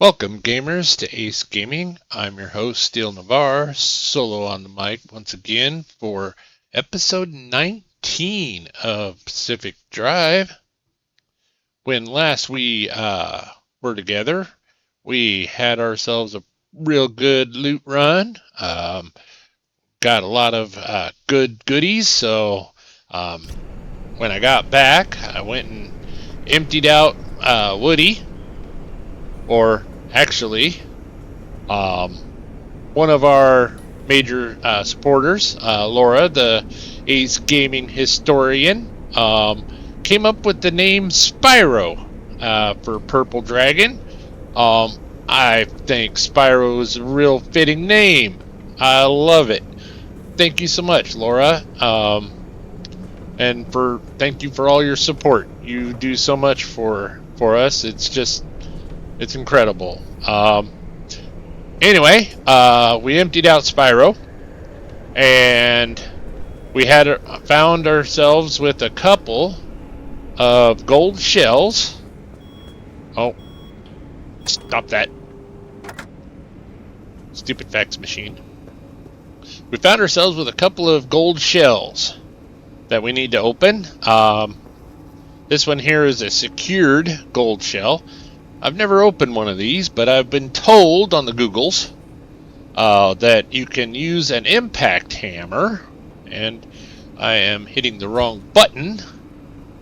Welcome, gamers, to Ace Gaming. I'm your host, Steel Navarre, solo on the mic once again for episode 19 of Pacific Drive. When last we were together, we had ourselves a real good loot run. Got a lot of good goodies, so when I got back, I went and emptied out Woody, or actually, one of our major supporters, Laura, the Ace Gaming historian, came up with the name Spyro for Purple Dragon. I think Spyro is a real fitting name. I love it. Thank you so much, Laura. And thank you for all your support. You do so much for us. It's incredible. Anyway, we emptied out Spyro, and we found ourselves with a couple of gold shells. Oh, stop that. Stupid fax machine. We found ourselves with a couple of gold shells that we need to open. This one here is a secured gold shell. I've never opened one of these, but I've been told on the Googles that you can use an impact hammer, and I am hitting the wrong button,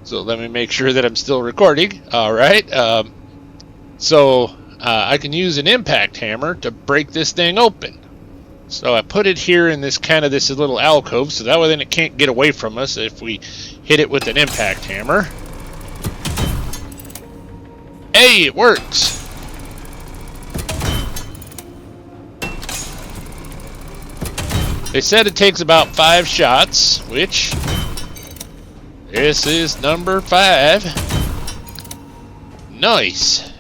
so let me make sure that I'm still recording. Alright, so I can use an impact hammer to break this thing open. So I put it here in this little alcove, so that way then it can't get away from us if we hit it with an impact hammer. Hey, it works! They said it takes about 5 shots, which this is number 5. Nice!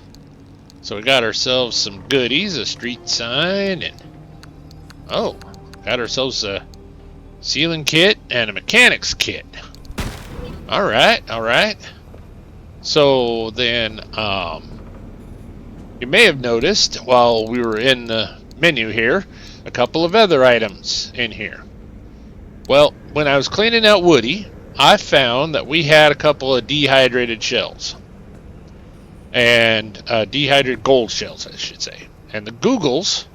So we got ourselves some goodies, a street sign, and got ourselves a sealing kit and a mechanics kit. Alright. So then, you may have noticed while we were in the menu here, a couple of other items in here. Well, when I was cleaning out Woody, I found that we had a couple of dehydrated shells. And dehydrated gold shells, I should say. And the Googles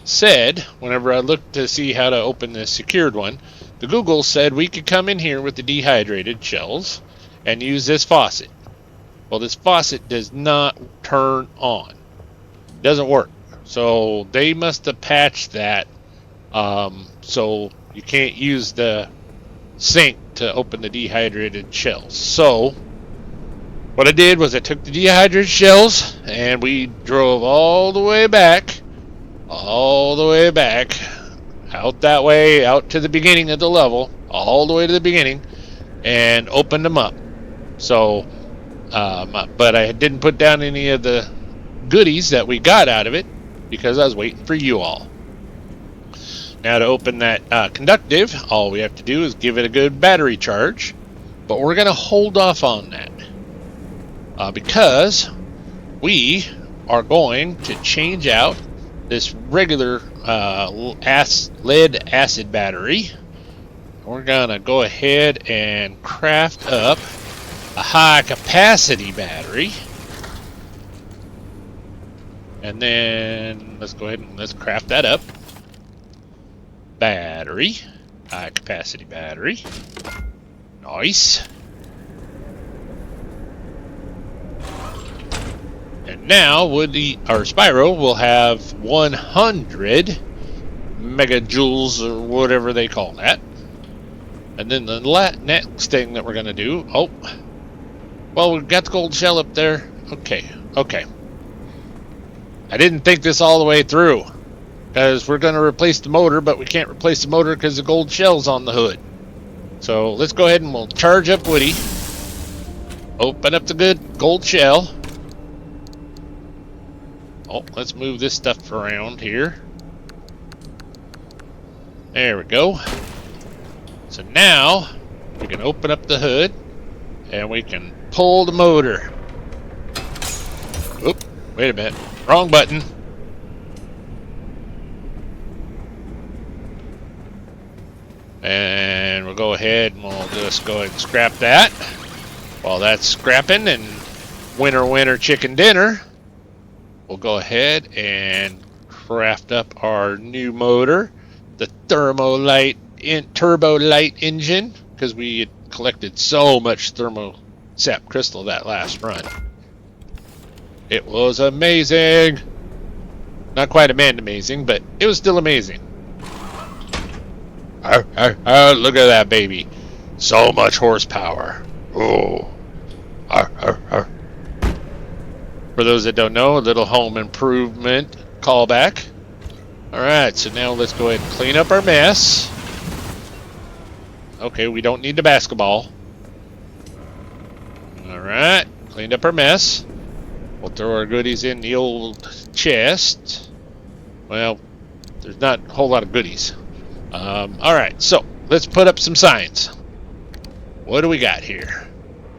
said, whenever I looked to see how to open this secured one, the Googles said we could come in here with the dehydrated shells and use this faucet. Well, this faucet does not turn on. It doesn't work. So they must have patched that. So you can't use the sink to open the dehydrated shells. So what I did was I took the dehydrated shells and we drove all the way back, out that way, out to the beginning of the level, all the way to the beginning, and opened them up. So, but I didn't put down any of the goodies that we got out of it because I was waiting for you all. Now to open that conductive, all we have to do is give it a good battery charge, but we're going to hold off on that because we are going to change out this regular lead acid battery. We're going to go ahead and craft up a high capacity battery. And then let's go ahead and let's craft that up. Battery. High capacity battery. Nice. And now Spyro will have 100 megajoules or whatever they call that. And then the next thing that we're going to do, well, we've got the gold shell up there. Okay. I didn't think this all the way through, because we're going to replace the motor, but we can't replace the motor because the gold shell's on the hood. So let's go ahead and we'll charge up Woody. Open up the good gold shell. Let's move this stuff around here. There we go. So now we can open up the hood and we can pull the motor. Oop, wait a minute. Wrong button. And we'll go ahead and we'll just go ahead and scrap that. While that's scrapping and winner, winner, chicken dinner, we'll go ahead and craft up our new motor, the turbo light engine, because we had collected so much thermo sap crystal that last run. It was amazing. Not quite amazing, but it was still amazing. Look at that baby. So much horsepower. Oh. For those that don't know, a little home improvement callback. Alright, so now let's go ahead and clean up our mess. Okay, we don't need the basketball. Alright, cleaned up our mess. We'll throw our goodies in the old chest. Well, there's not a whole lot of goodies. Alright, so let's put up some signs. What do we got here?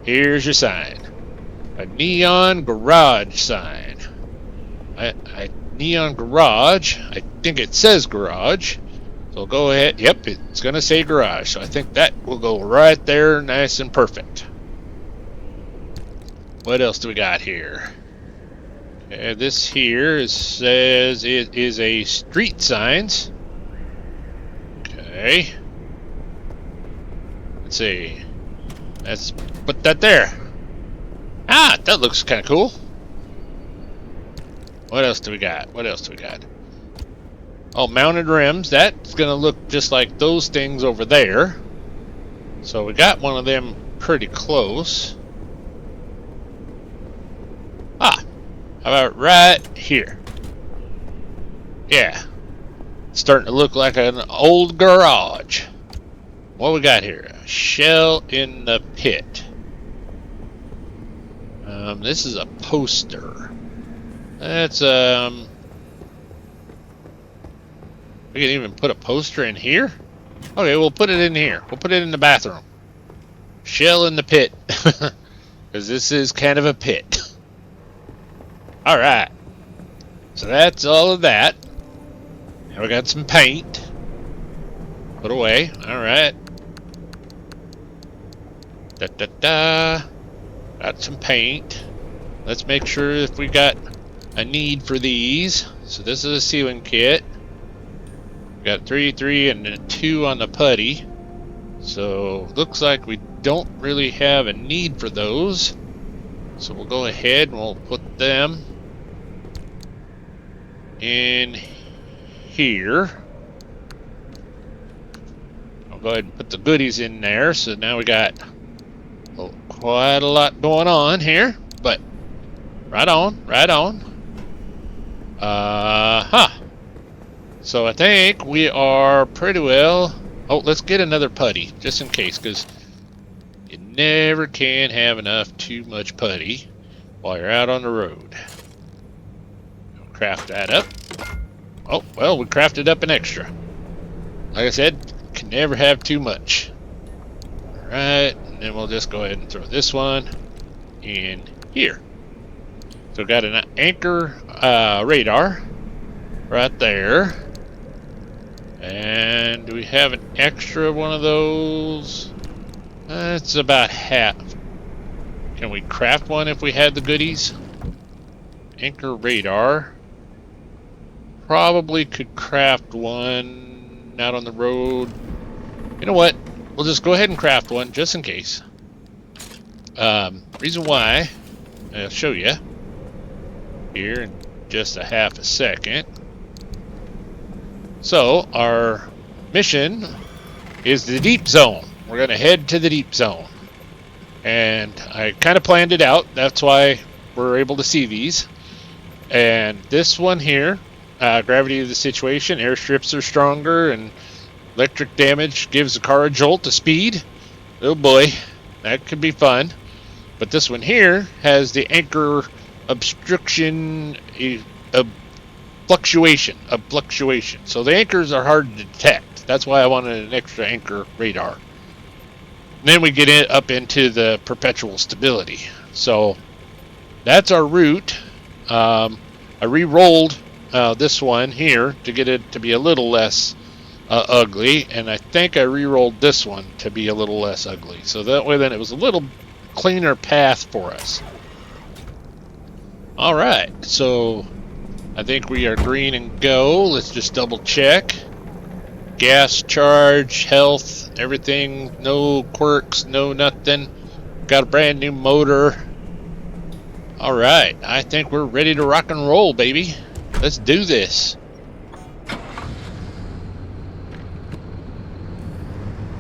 Here's your sign. A neon garage sign. Neon garage. I think it says garage. So go ahead. Yep, it's going to say garage. So I think that will go right there nice and perfect. What else do we got here? Okay, this here says it is a street signs. Okay. Let's see. Let's put that there. Ah, that looks kind of cool. What else do we got? What else do we got? Oh, mounted rims. That's going to look just like those things over there. So we got one of them pretty close. Ah, how about right here? Yeah. It's starting to look like an old garage. What we got here? A shell in the pit. This is a poster. That's, we can even put a poster in here? Okay, we'll put it in here. We'll put it in the bathroom. Shell in the pit. Because this is kind of a pit. Alright. So that's all of that. Now we got some paint. Put away. Alright. Got some paint. Let's make sure if we got a need for these. So this is a sealing kit. We got 3, 3, and a 2 on the putty. So looks like we don't really have a need for those. So we'll go ahead and we'll put them in here. I'll go ahead and put the goodies in there. So now we got quite a lot going on here, but right on, right on. So I think we are pretty well. Oh, let's get another putty just in case, because you never can have enough too much putty while you're out on the road. We'll craft that up. Oh, well, we crafted up an extra. Like I said, can never have too much. Alright, and then we'll just go ahead and throw this one in here. So got an anchor radar right there. And do we have an extra one of those? It's about half. Can we craft one if we had the goodies? Anchor radar. Probably could craft one out on the road. You know what? We'll just go ahead and craft one just in case. Reason why, I'll show you here in just a half a second. So our mission is the deep zone. We're going to head to the deep zone. And I kind of planned it out. That's why we're able to see these. And this one here, gravity of the situation, airstrips are stronger, and electric damage gives the car a jolt to speed. Oh boy, that could be fun. But this one here has the anchor obstruction, fluctuation. So the anchors are hard to detect. That's why I wanted an extra anchor radar. And then we get it up into the perpetual stability. So that's our route. I I re-rolled this one here to get it to be a little less ugly, and I think I re-rolled this one to be a little less ugly. So that way then it was a little cleaner path for us. Alright, so I think we are green and go. Let's just double check. Gas charge, health, everything, no quirks, no nothing. Got a brand new motor. Alright, I think we're ready to rock and roll, baby. Let's do this.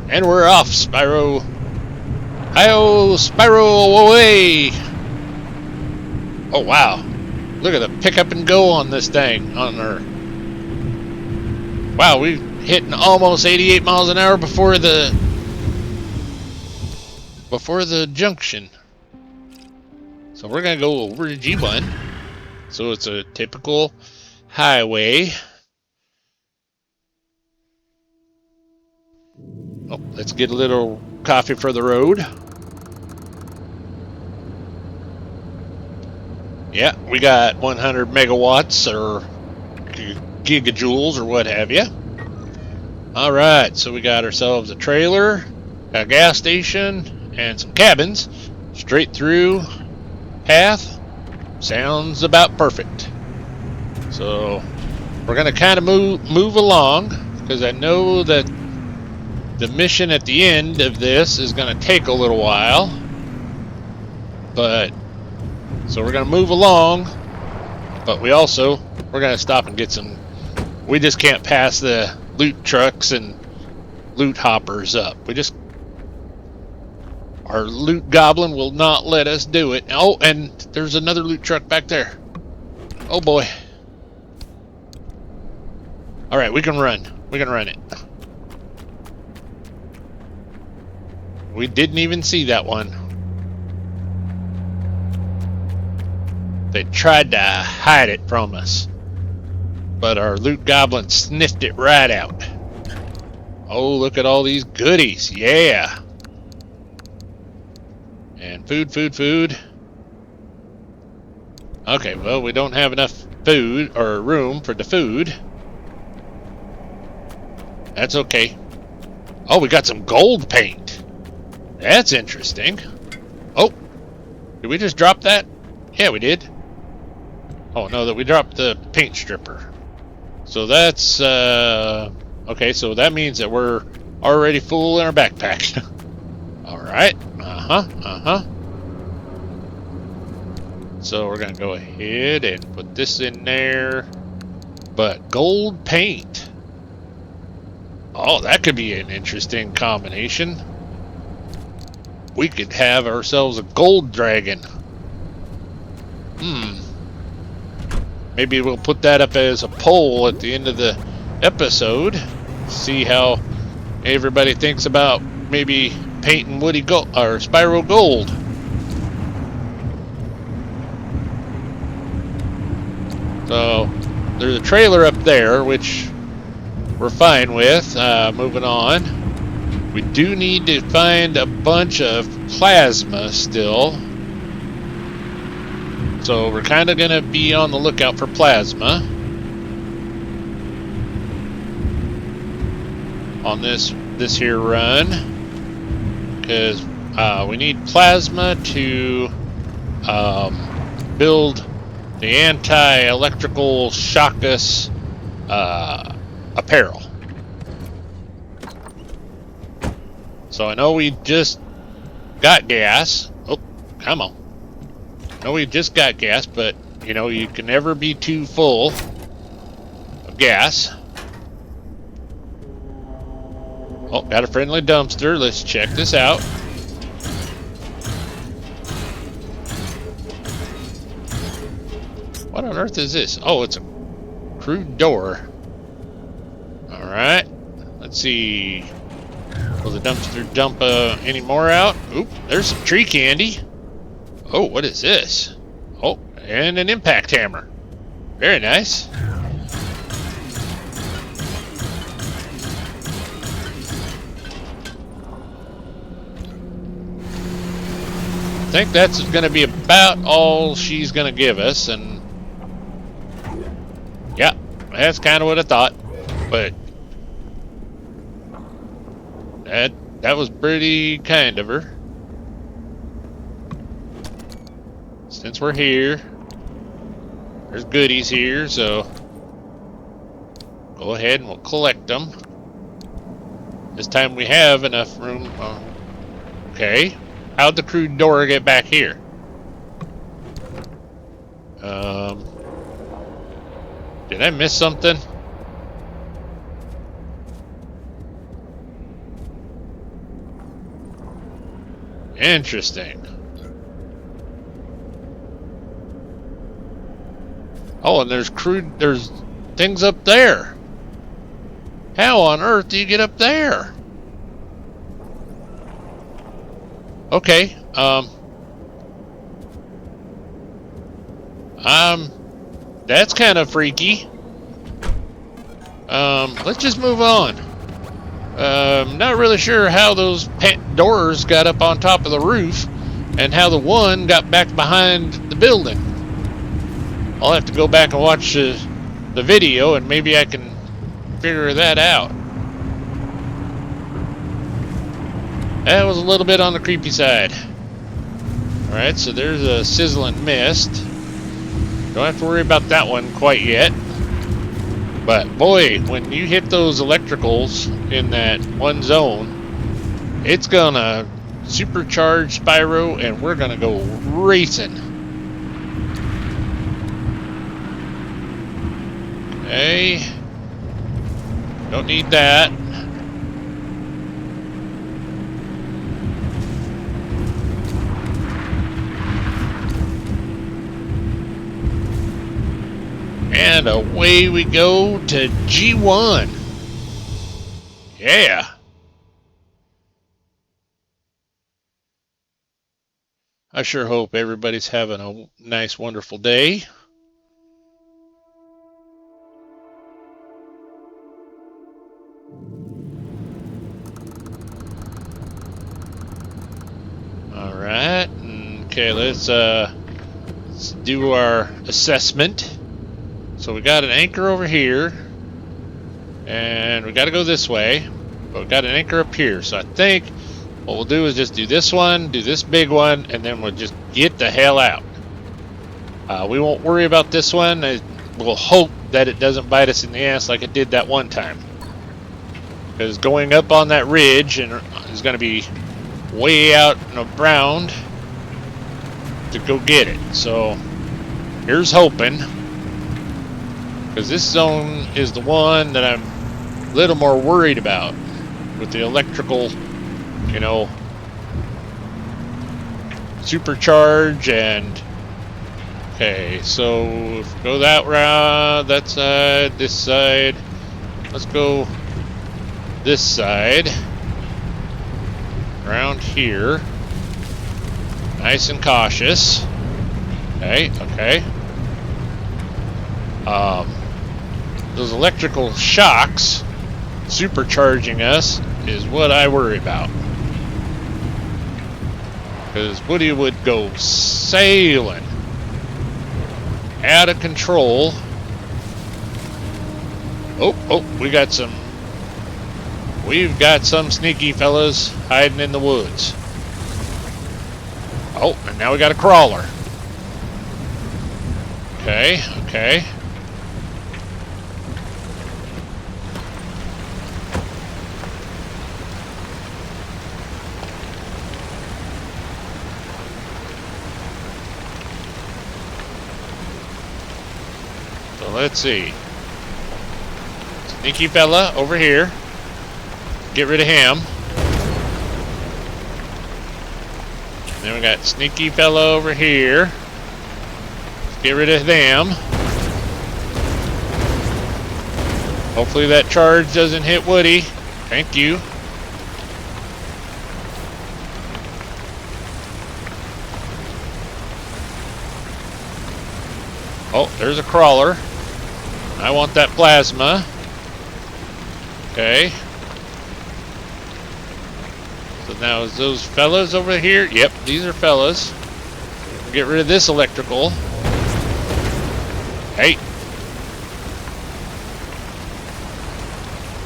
And we're off, Spyro. Hi-oh, Spyro, away! Oh, wow. Look at the pick up and go on this thing. Wow, we hitting almost 88 miles an hour before the junction. So we're going to go over to G1. So it's a typical highway. Oh, let's get a little coffee for the road. Yeah, we got 100 megawatts or gigajoules or what have you. Alright, so we got ourselves a trailer, a gas station, and some cabins. Straight through path. Sounds about perfect. So we're going to kind of move along, because I know that the mission at the end of this is going to take a little while. But so we're going to move along, but we're going to stop and get some. We just can't pass the loot trucks and loot hoppers up. Our loot goblin will not let us do it. Oh, and there's another loot truck back there. Oh boy. Alright, we can run. We can run it. We didn't even see that one. They tried to hide it from us, but our loot goblin sniffed it right out. Oh, look at all these goodies. Yeah. And food. Okay, well, we don't have enough food or room for the food. That's okay. Oh, we got some gold paint. That's interesting. Oh, did we just drop that? Yeah, we did. Oh, no, that we dropped the paint stripper. So that's, okay, so that means that we're already full in our backpack. Alright, So we're going to go ahead and put this in there. But gold paint. Oh, that could be an interesting combination. We could have ourselves a gold dragon. Maybe we'll put that up as a poll at the end of the episode. See how everybody thinks about maybe painting Woody Gold or Spyro Gold. So there's a trailer up there, which we're fine with. Moving on. We do need to find a bunch of plasma still. So we're kind of going to be on the lookout for plasma on this here run, because we need plasma to build the anti-electrical shockus apparel. So I know we just got gas. Oh, come on. I know we just got gas, but you know, you can never be too full of gas. Oh, got a friendly dumpster. Let's check this out. What on earth is this? Oh, it's a crude door. Alright. Let's see. Will the dumpster dump any more out? Oop, there's some tree candy. Oh, what is this? Oh, and an impact hammer. Very nice. I think that's going to be about all she's going to give us, and Yeah, that's kind of what I thought. But that was pretty kind of her. Since we're here, there's goodies here, so go ahead and we'll collect them. This time we have enough room. Okay. How'd the crude door get back here? Did I miss something? Interesting. Oh, and there's things up there. How on earth do you get up there? Okay, that's kind of freaky. Let's just move on. Not really sure how those doors got up on top of the roof and how the one got back behind the building. I'll have to go back and watch the video and maybe I can figure that out. That was a little bit on the creepy side. Alright, so there's a sizzling mist. Don't have to worry about that one quite yet. But boy, when you hit those electricals in that one zone, it's gonna supercharge Spyro and we're gonna go racing. Okay. Don't need that. And away we go to G1. Yeah. I sure hope everybody's having a nice, wonderful day. Alright. Okay, let's do our assessment. So we got an anchor over here, and we got to go this way, but we got an anchor up here. So I think what we'll do is just do this one, do this big one, and then we'll just get the hell out. We won't worry about this one. We'll hope that it doesn't bite us in the ass like it did that one time. Because going up on that ridge and is going to be way out and around to go get it. So here's hoping. Because this zone is the one that I'm a little more worried about with the electrical, you know, supercharge and... Okay, so if we go that route, that side, this side. Let's go this side. Around here. Nice and cautious. Okay, okay. Those electrical shocks supercharging us is what I worry about. Because Woody would go sailing out of control. Oh, we've got some sneaky fellas hiding in the woods. Oh, and now we got a crawler. Okay, okay. So let's see. Sneaky fella over here. Get rid of him. And then we got sneaky fella over here. Let's get rid of them. Hopefully that charge doesn't hit Woody. Thank you. Oh, there's a crawler. I want that plasma. Okay. So now is those fellas over here? Yep, these are fellas. Get rid of this electrical. Hey.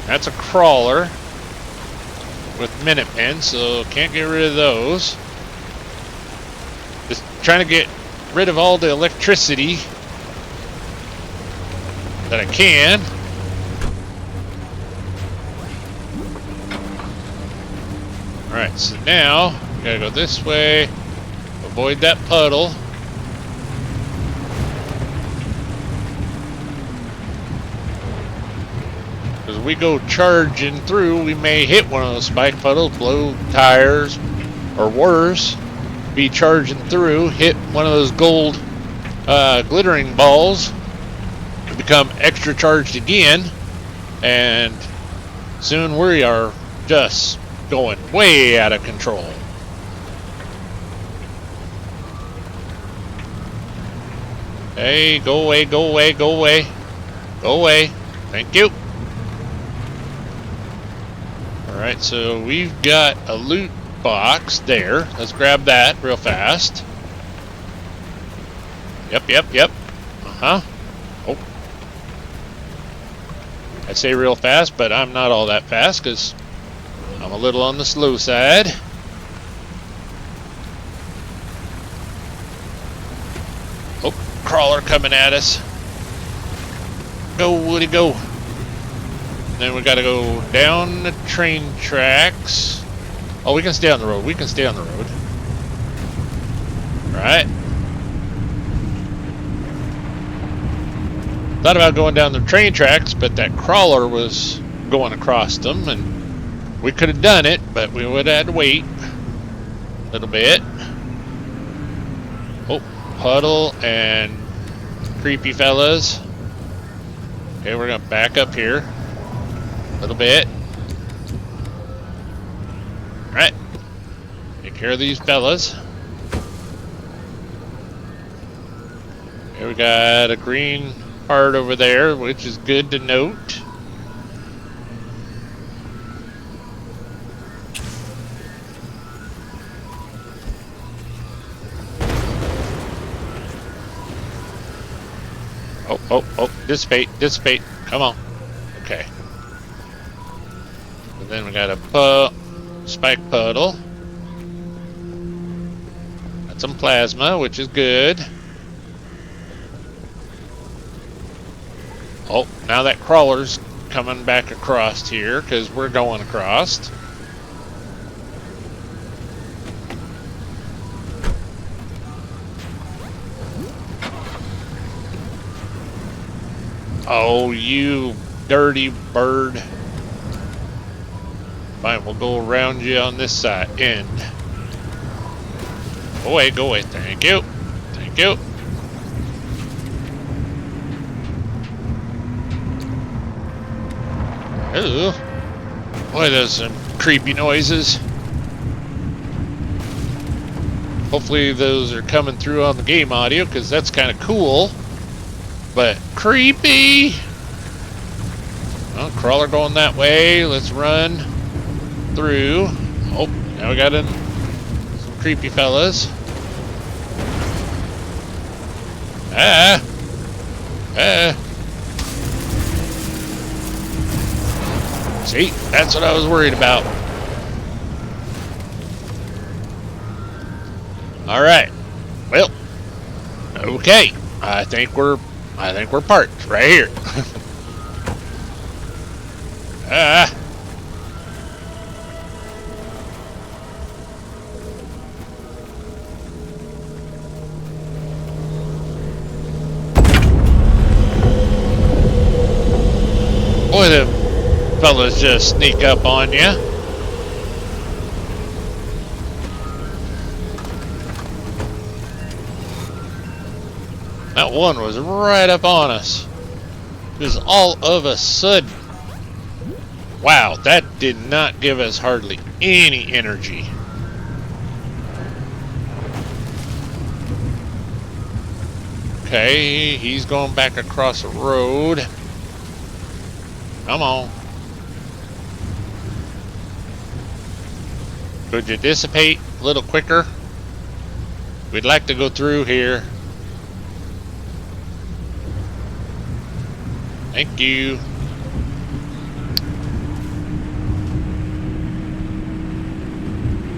That's a crawler with Minutemen, so can't get rid of those. Just trying to get rid of all the electricity that I can. Alright, so now we gotta go this way, avoid that puddle. As we go charging through, we may hit one of those spike puddles, blow tires, or worse, be charging through, hit one of those gold glittering balls, become extra charged again, and soon we are just going way out of control. Hey, go away, go away, go away. Go away. Thank you. Alright, so we've got a loot box there. Let's grab that real fast. Yep. Uh-huh. Oh. I say real fast, but I'm not all that fast because I'm a little on the slow side. Oh, crawler coming at us. Go, Woody, go. Then we gotta go down the train tracks. Oh, we can stay on the road. We can stay on the road. Alright. Thought about going down the train tracks, but that crawler was going across them, and we could have done it, but we would have had to wait a little bit. Oh, puddle and creepy fellas. Okay, we're gonna back up here a little bit. Alright. Take care of these fellas. Here we got a green heart over there, which is good to note. Oh, dissipate. Come on. Okay. And then we got a spike puddle. Got some plasma, which is good. Oh, now that crawler's coming back across here because we're going across. Oh, you dirty bird. Fine, we'll go around you on this side end. Go away. Thank you. Ooh. Boy, those some creepy noises. Hopefully those are coming through on the game audio, because that's kind of cool. But creepy! Well, crawler going that way. Let's run through. Oh, now we got some creepy fellas. See, that's what I was worried about. All right. Well, okay. I think we're parked right here. Boy, the fellas just sneak up on you. That one was right up on us. Just all of a sudden. Wow, that did not give us hardly any energy. Okay, he's going back across the road. Come on. Could you dissipate a little quicker? We'd like to go through here. Thank you.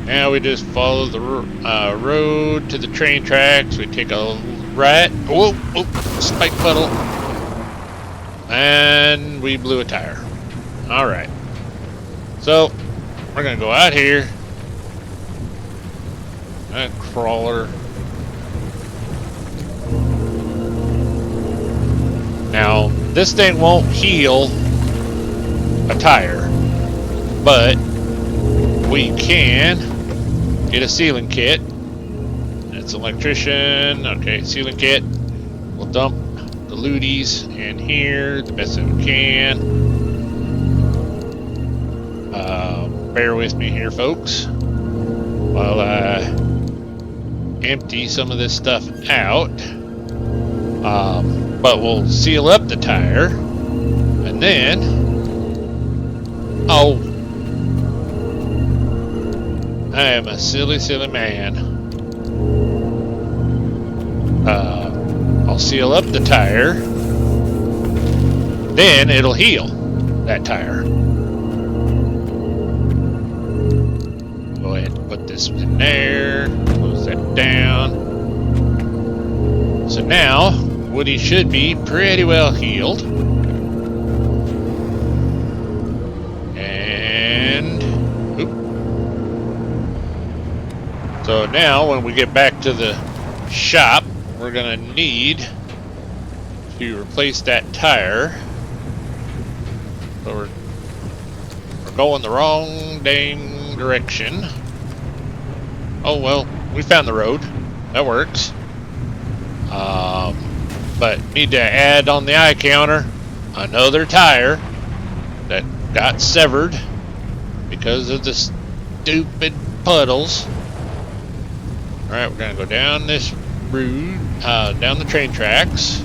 Now we just follow the road to the train tracks. We take a right. Whoa, oh, spike puddle. And we blew a tire. Alright. So, we're going to go out here. That crawler. Now, this thing won't heal a tire, but we can get a sealing kit. That's electrician. Okay, sealing kit. We'll dump the looties in here the best that we can. Bear with me here, folks, while I empty some of this stuff out. But we'll seal up the tire, and then, oh, I am a silly, silly man. I'll seal up the tire, then it'll heal that tire. Go ahead and put this in there, close that down. So now, Woody should be pretty well healed. And, oop. So now when we get back to the shop, we're gonna need to replace that tire. So we're going the wrong dang direction. Oh well, we found the road. That works. But need to add on the eye counter another tire that got severed because of the stupid puddles. Alright, we're gonna go down this route, down the train tracks.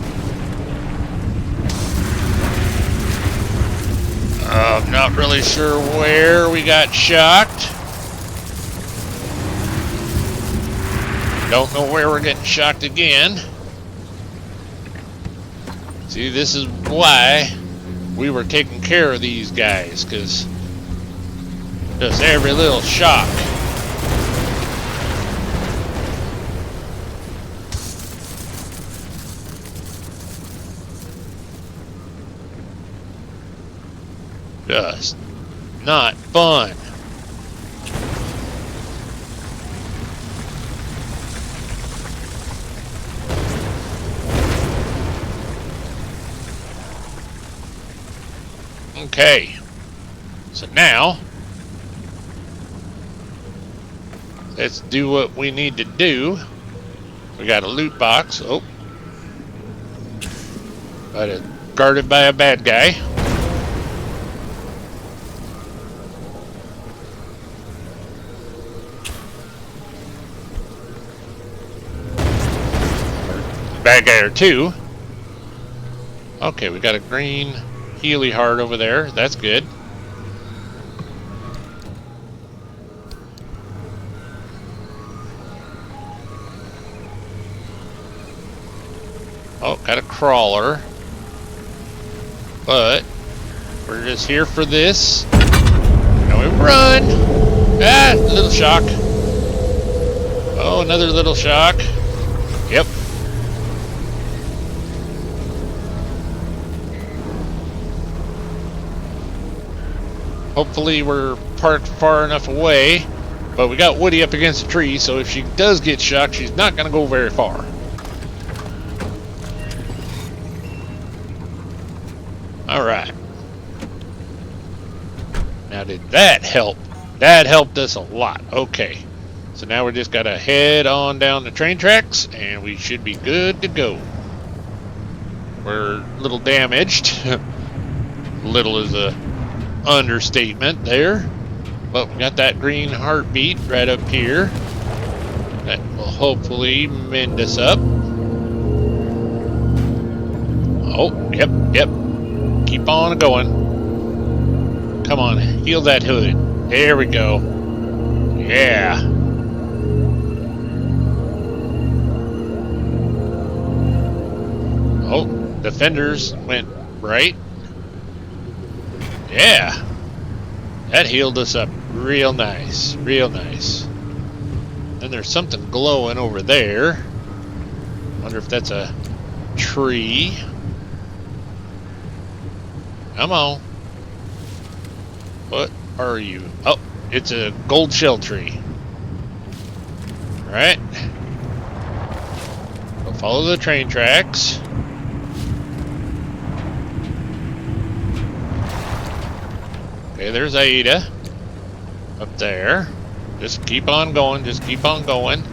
I'm not really sure where we got shocked. Don't know where we're getting shocked again. See, this is why we were taking care of these guys, because just every little shock. Just not fun. Okay, so now let's do what we need to do. We got a loot box. Oh, but it's guarded by a bad guy. Bad guy or two. Okay, we got a green Healy heart over there. That's good. Oh, got a crawler. But we're just here for this. Now we run. Ah, little shock. Oh, another little shock. Yep. Hopefully we're parked far enough away, but we got Woody up against a tree, so if she does get shocked, she's not going to go very far. Alright. Now did that help? That helped us a lot. Okay. So now we just got to head on down the train tracks, and we should be good to go. We're a little damaged. Little is a understatement there, but we got that green heartbeat right up here that will hopefully mend us up. Oh, yep, keep on going. Come on, heal that hood. There we go. Yeah. Oh, the fenders went right. Yeah, that healed us up real nice, real nice. Then there's something glowing over there. Wonder if that's a tree. Come on. What are you? Oh, it's a gold shell tree. Alright. We'll follow the train tracks. Okay, there's Ada. Up there. Just keep on going, just keep on going.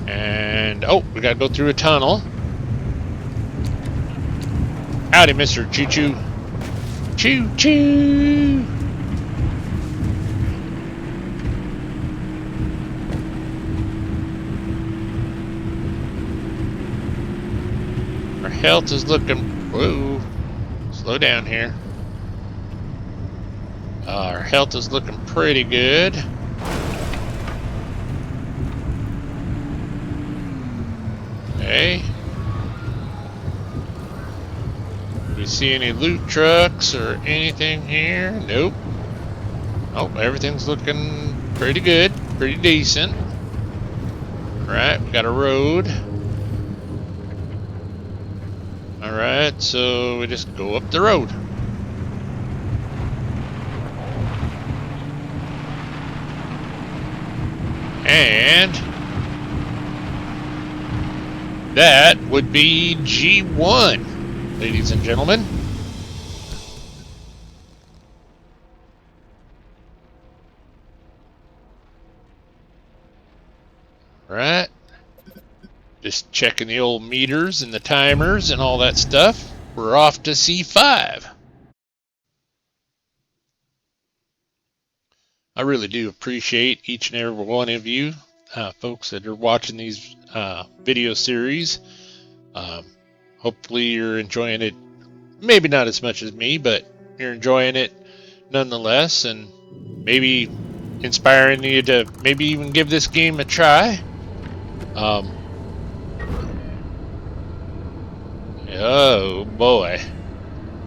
And, oh, we gotta go through a tunnel. Howdy, Mr. Choo-Choo. Choo-choo! Our health is looking... Whoa. Slow down here. Our health is looking pretty good. Okay. Do we see any loot trucks or anything here? Nope. Oh, everything's looking pretty good, pretty decent. Alright, we got a road. Alright, so we just go up the road. And that would be G1, ladies and gentlemen. Right. Just checking the old meters and the timers and all that stuff. We're off to C5. I really do appreciate each and every one of you folks that are watching these video series. Hopefully you're enjoying it. Maybe not as much as me, but you're enjoying it nonetheless, and maybe inspiring you to maybe even give this game a try. Oh boy.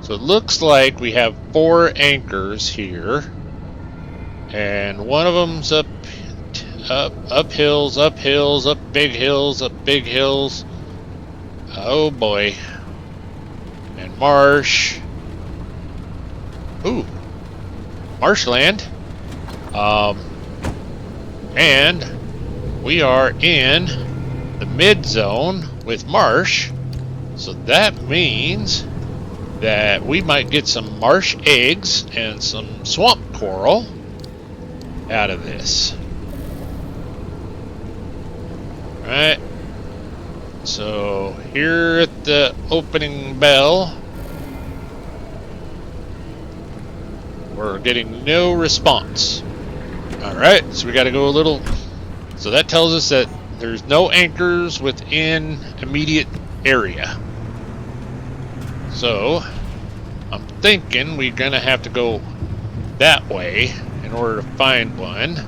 So it looks like we have 4 anchors here. And one of them's up hills, up hills, up big hills, up big hills. Oh boy. And marsh. Ooh. Marshland. And we are in the mid zone with marsh. So that means that we might get some marsh eggs and some swamp coral out of this. Right. So here at the opening bell, we're getting no response. Alright, so we got to go a little. So that tells us that there's no anchors within immediate area. So I'm thinking we're gonna have to go that way in order to find one. So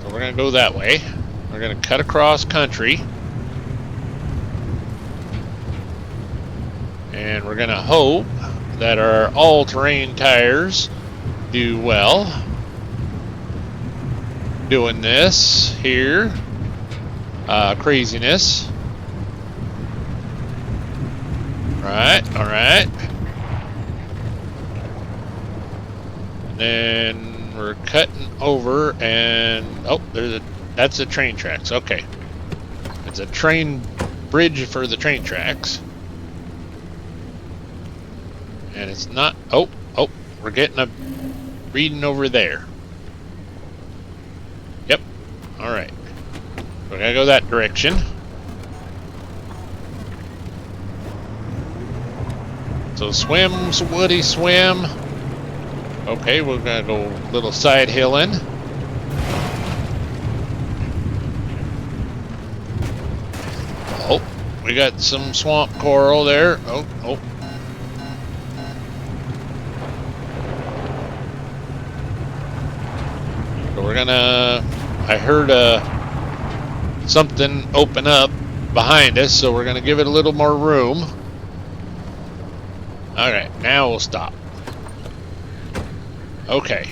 we're gonna go that way. We're gonna cut across country. And we're gonna hope that our all-terrain tires do well. Doing this here. Craziness. Alright. Then we're cutting over and oh, that's the train tracks. Okay. It's a train bridge for the train tracks. And it's not oh, we're getting a reading over there. Yep. Alright. We're gonna go that direction. So swim, Woody, swim. Okay, we're gonna go a little side hilling. Oh, we got some swamp coral there. Oh. So we're gonna. I heard something open up behind us, so we're gonna give it a little more room. Alright, now we'll stop. Okay.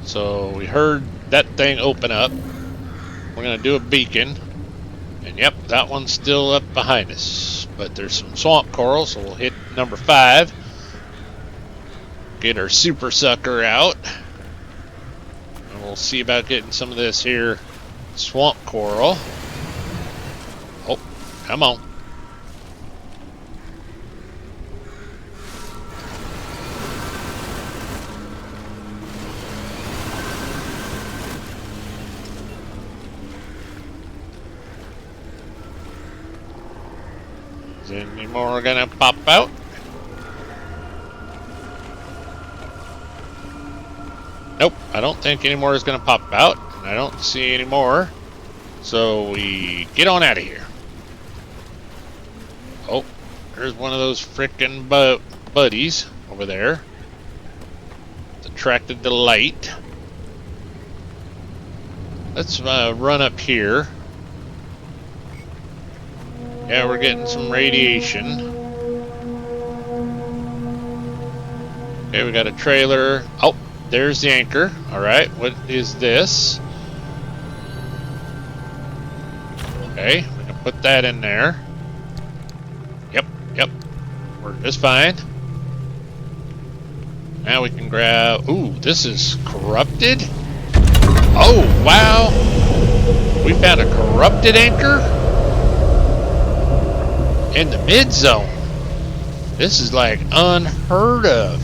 So we heard that thing open up. We're going to do a beacon. And yep, that one's still up behind us. But there's some swamp coral, so we'll hit number 5. Get our super sucker out. And we'll see about getting some of this here swamp coral. Oh, come on. Is any more gonna pop out? Nope, I don't think any more is gonna pop out. And I don't see any more. So we get on out of here. Oh, there's one of those frickin' buddies over there. It's attracted to light. Let's run up here. Yeah, we're getting some radiation. Okay, we got a trailer. Oh, there's the anchor. Alright, what is this? Okay, we can put that in there. Yep, we're just fine. Now we can grab... Ooh, this is corrupted? Oh, wow! We found a corrupted anchor? In the mid-zone. This is like unheard of.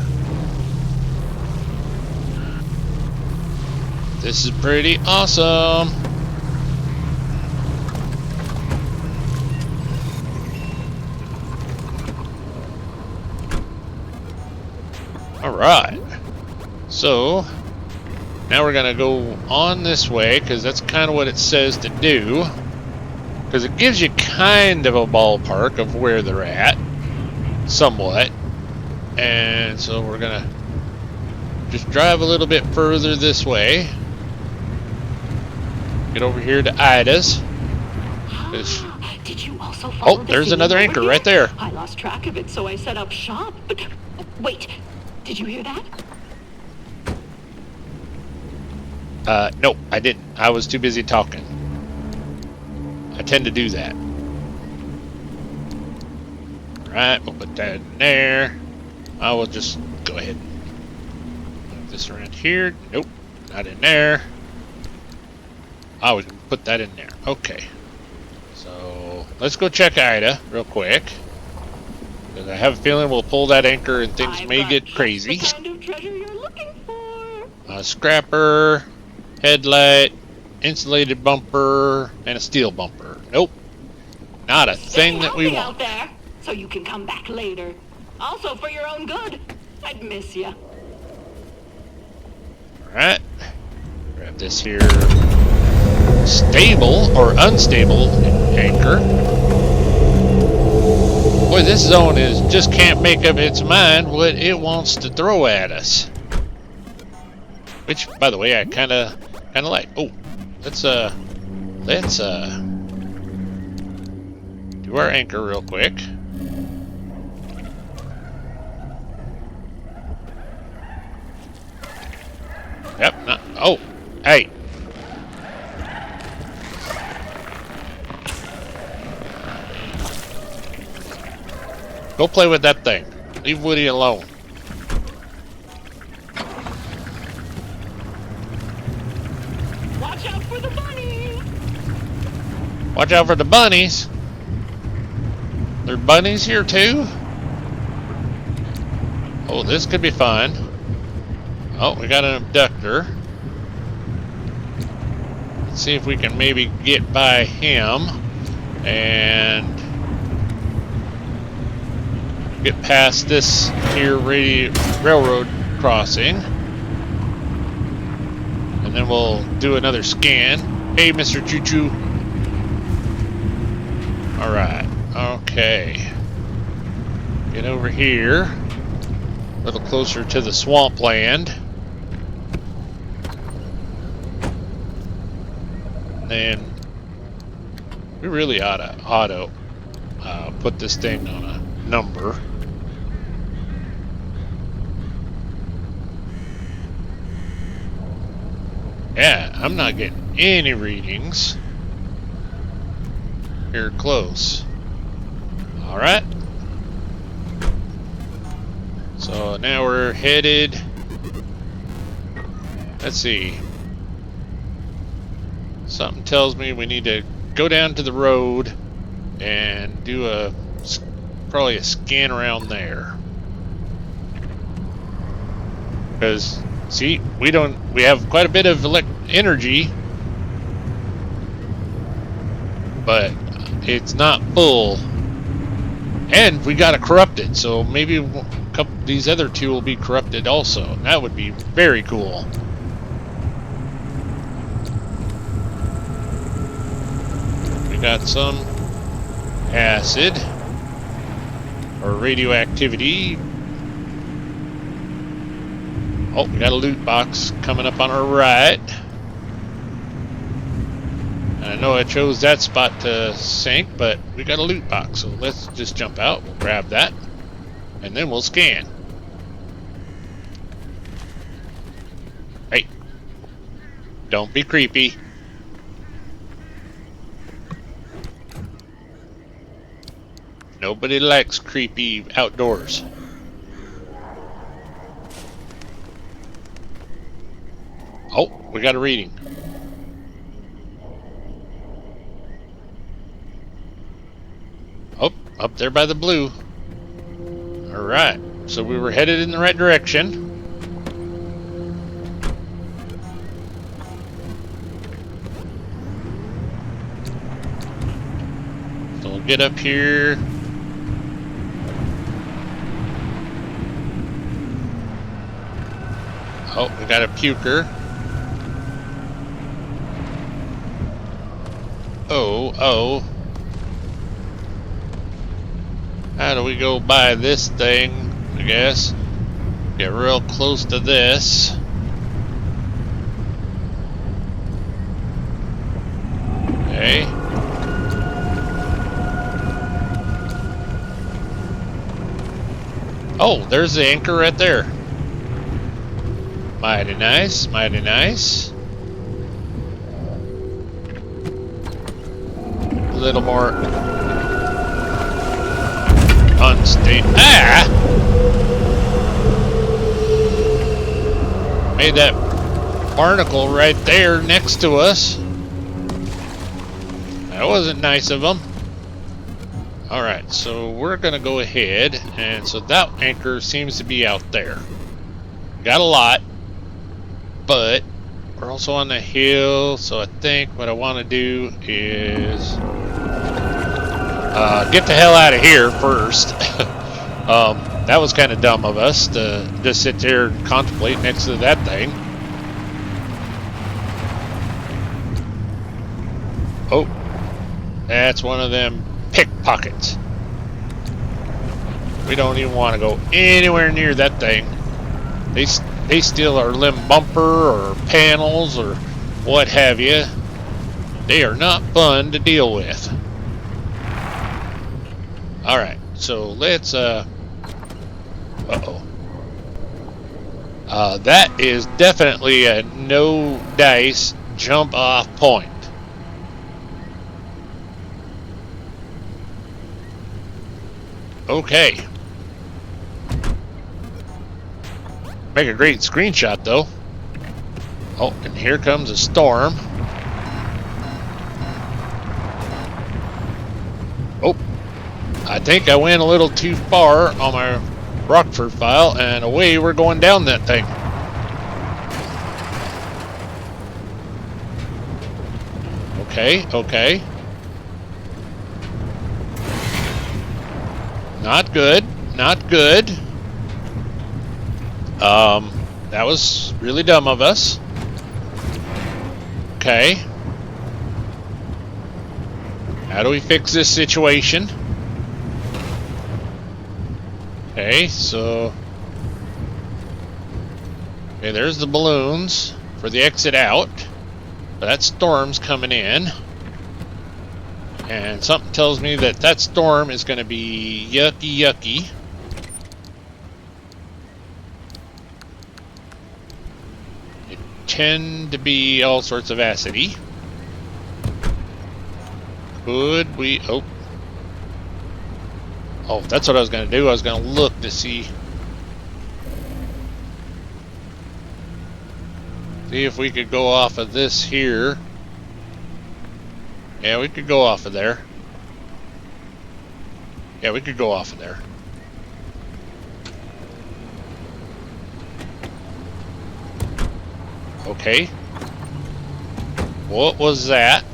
This is pretty awesome. Alright. So, now we're going to go on this way, because that's kind of what it says to do. Because it gives you kind of a ballpark of where they're at. Somewhat. And so we're going to just drive a little bit further this way. Get over here to Ida's. Did you also follow there's another anchor right there. I lost track of it, so I set up shop. But wait, did you hear that? Nope, I didn't. I was too busy talking. I tend to do that. Alright, we'll put that in there. I will just go ahead and move this around here. Nope, not in there. I would put that in there. Okay. So, let's go check Ida real quick. Because I have a feeling we'll pull that anchor and things may get crazy. The kind of treasure you're looking for. A scrapper, headlight, insulated bumper, and a steel bumper. Nope. Not a thing that we want. Out there, so you can come back later. Also for your own good. I'd miss you. Alright. Grab this here stable or unstable anchor. Boy, this zone just can't make up its mind what it wants to throw at us. Which, by the way, I kind of like. Oh, let's do our anchor real quick. Yep. Oh, hey. Go play with that thing. Leave Woody alone. Watch out for the bunnies. Watch out for the bunnies. There are bunnies here too? Oh, this could be fun. Oh, we got an abductor. Let's see if we can maybe get by him and get past this here railroad crossing. And then we'll do another scan. Hey, Mr. Choo Choo. Alright, okay. Get over here. A little closer to the swampland. And then we really ought to put this thing on a number. Yeah, I'm not getting any readings. Here close. Alright. So now we're headed... Let's see. Something tells me we need to go down to the road and do probably a scan around there. Because, see, we have quite a bit of energy, but it's not full. And we got it corrupted, so maybe these other two will be corrupted also. That would be very cool. We got some acid or radioactivity. Oh, we got a loot box coming up on our right. And I know I chose that spot to sink, but we got a loot box, so let's just jump out. We'll grab that, and then we'll scan. Hey, don't be creepy. Nobody likes creepy outdoors. Oh, we got a reading. Oh, up there by the blue. Alright, so we were headed in the right direction. So we'll get up here. Oh, we got a puker. Oh. How do we go by this thing, I guess? Get real close to this. Okay. Oh, there's the anchor right there. Mighty nice, mighty nice. A little more unstable. Ah! Made that barnacle right there next to us. That wasn't nice of them. Alright, so we're gonna go ahead, and so that anchor seems to be out there. Got a lot, but we're also on the hill, so I think what I want to do is get the hell out of here first. That was kind of dumb of us to just sit there and contemplate next to that thing. Oh, that's one of them pickpockets. We don't even want to go anywhere near that thing. They steal our limb bumper or panels or what have you. They are not fun to deal with. Alright, so let's uh-oh. That is definitely a no dice jump off point. Okay. Make a great screenshot though. Oh, and here comes a storm. Oh, I think I went a little too far on my Rockford file, and away we're going down that thing. Okay. Not good. That was really dumb of us. Okay. How do we fix this situation? Okay, so... Okay, there's the balloons for the exit out. That storm's coming in. And something tells me that that storm is going to be yucky. tend to be all sorts of acidy. Could we... Oh. Oh, that's what I was going to do. I was going to look to see if we could go off of this here. Yeah, we could go off of there. Yeah, we could go off of there. Okay. What was that?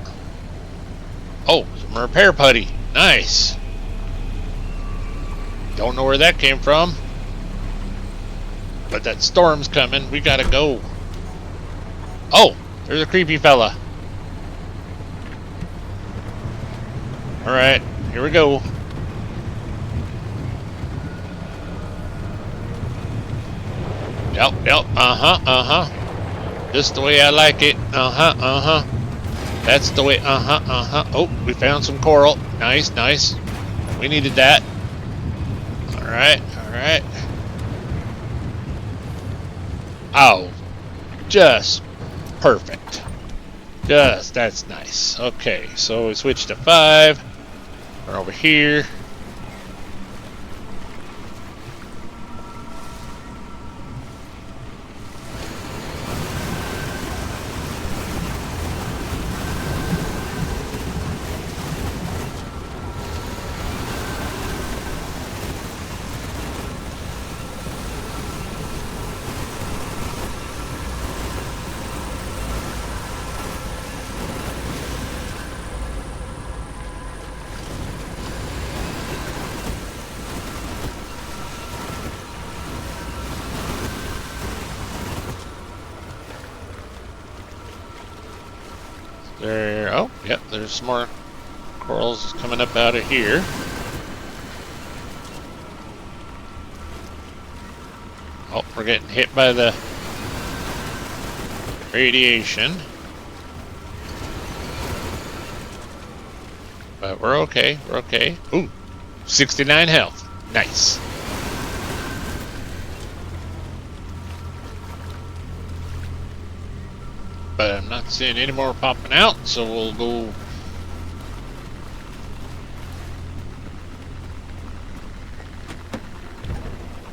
Oh, some repair putty. Nice. Don't know where that came from. But that storm's coming. We gotta go. Oh, there's a creepy fella. Alright, here we go. Yep, just the way I like it. That's the way, Oh, we found some coral. Nice. We needed that. Alright. Oh, just perfect. That's nice. Okay, so we switch to 5. We're over here. There, oh, yep, there's some more corals coming up out of here. Oh, we're getting hit by the radiation. But we're okay. Ooh, 69 health. Nice. But I'm not seeing any more popping out, so we'll go.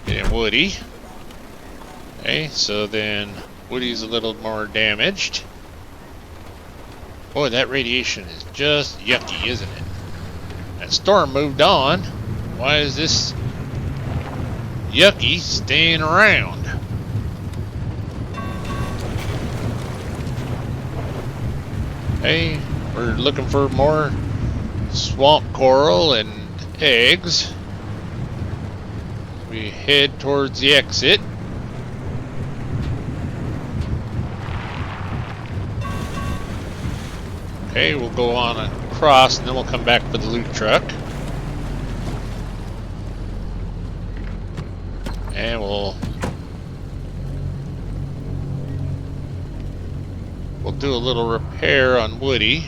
Get Woody. Okay, so then Woody's a little more damaged. Boy, that radiation is just yucky, isn't it? That storm moved on. Why is this yucky staying around? Hey, we're looking for more swamp coral and eggs. We head towards the exit. Okay, we'll go on across and then we'll come back for the loot truck. And we'll do a little repair on Woody.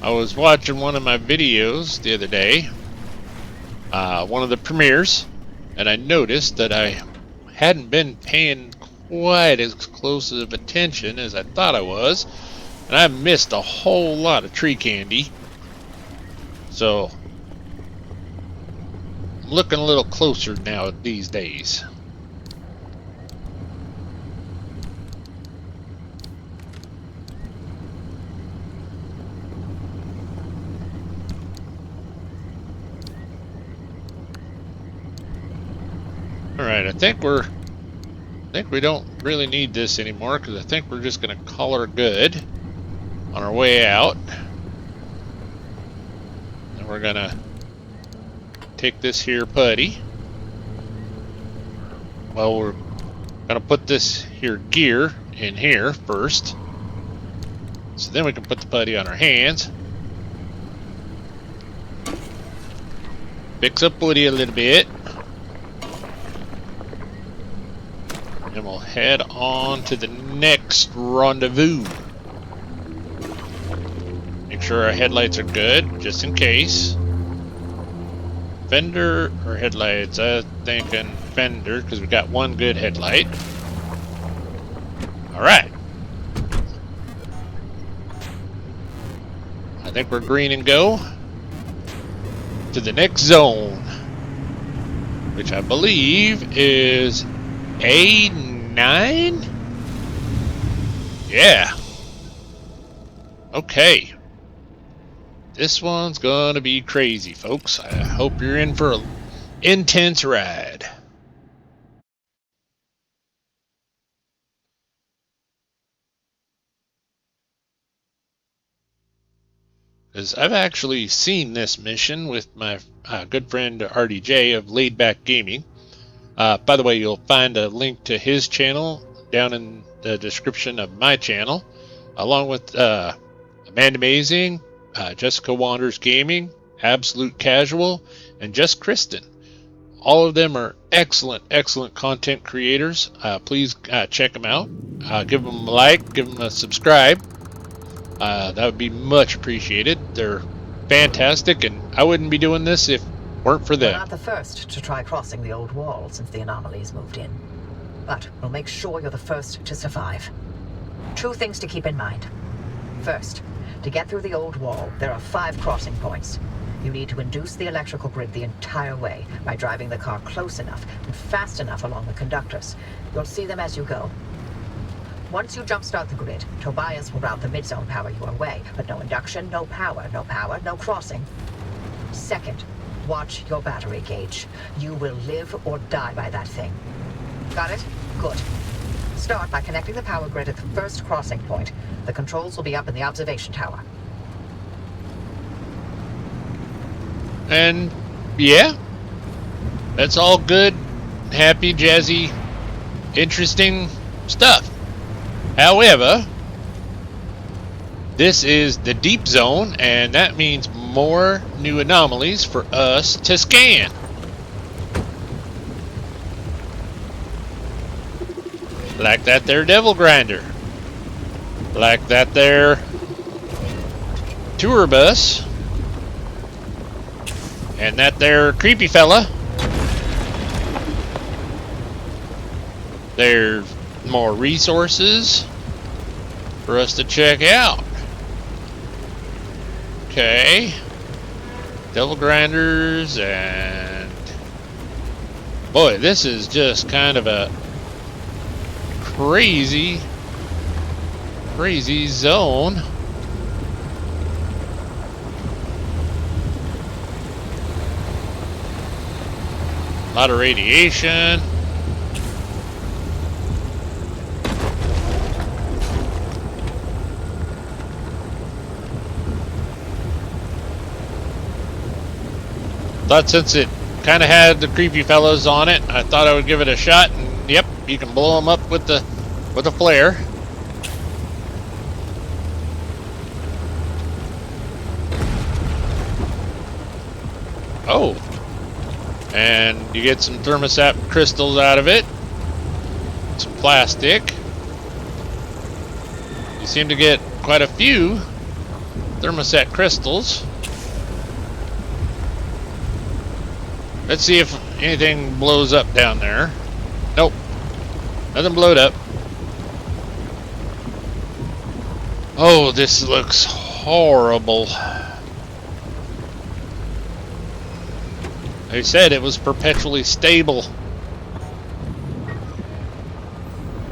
I was watching one of my videos the other day, one of the premieres, and I noticed that I hadn't been paying quite as close of attention as I thought I was, and I missed a whole lot of tree candy. So I'm looking a little closer now these days. Alright, I think we don't really need this anymore because I think we're just going to call her good on our way out. And we're going to take this here putty. Well, we're going to put this here gear in here first. So then we can put the putty on our hands. Fix up Woody a little bit. And we'll head on to the next rendezvous. Make sure our headlights are good, just in case. Fender or headlights? I'm thinking fender because we got one good headlight. Alright. I think we're green and go to the next zone, which I believe is A9? Yeah. Okay. This one's gonna be crazy, folks. I hope you're in for an intense ride. Because I've actually seen this mission with my good friend RDJ of Laid Back Gaming. By the way, you'll find a link to his channel down in the description of my channel, along with Amanda Amazing, Jessica Wanders Gaming, Absolute Casual, and Just Kristen. All of them are excellent, excellent content creators. Please check them out. Give them a like, give them a subscribe. That would be much appreciated. They're fantastic, and I wouldn't be doing this if it weren't for them. We're not the first to try crossing the old wall since the anomalies moved in. But we'll make sure you're the first to survive. 2 things to keep in mind. First, to get through the old wall, there are 5 crossing points. You need to induce the electrical grid the entire way by driving the car close enough and fast enough along the conductors. You'll see them as you go. Once you jumpstart the grid, Tobias will route the mid-zone power your way, but no induction, no power, no crossing. Second, watch your battery gauge. You will live or die by that thing. Got it? Good. Start by connecting the power grid at the first crossing point. The controls will be up in the observation tower. And yeah, that's all good, happy, jazzy, interesting stuff. However, this is the deep zone, and that means more new anomalies for us to scan. Like that there devil grinder. Like that there tour bus. And that there creepy fella. There's more resources for us to check out. Okay. Devil grinders and... Boy, this is just kind of a crazy zone. A lot of radiation. Thought since it kind of had the creepy fellows on it, I thought I would give it a shot. And yep, you can blow them up with a flare. Oh. And you get some thermostat crystals out of it. Some plastic. You seem to get quite a few thermostat crystals. Let's see if anything blows up down there. Nope. Nothing blowed up. Oh, this looks horrible. They said it was perpetually stable.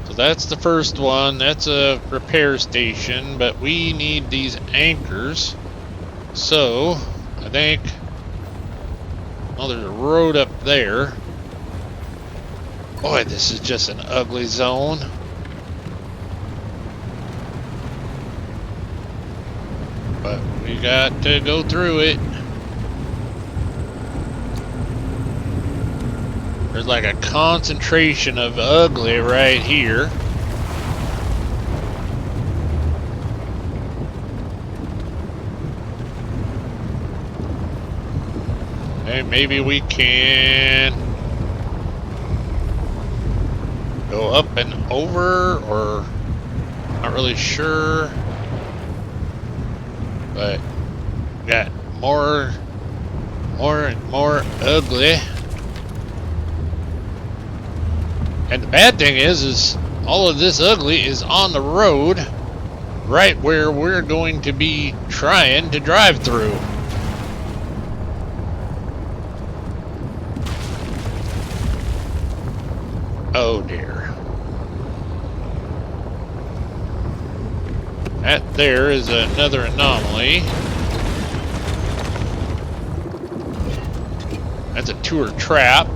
So that's the first one. That's a repair station, but we need these anchors. So, I think... Oh, there's a road up there. Boy, this is just an ugly zone. But we got to go through it. There's like a concentration of ugly right here. Hey, maybe we can go up and over, or not really sure. But got more and more ugly. And the bad thing is all of this ugly is on the road, right where we're going to be trying to drive through. Oh dear. That there is another anomaly. That's a tour trap.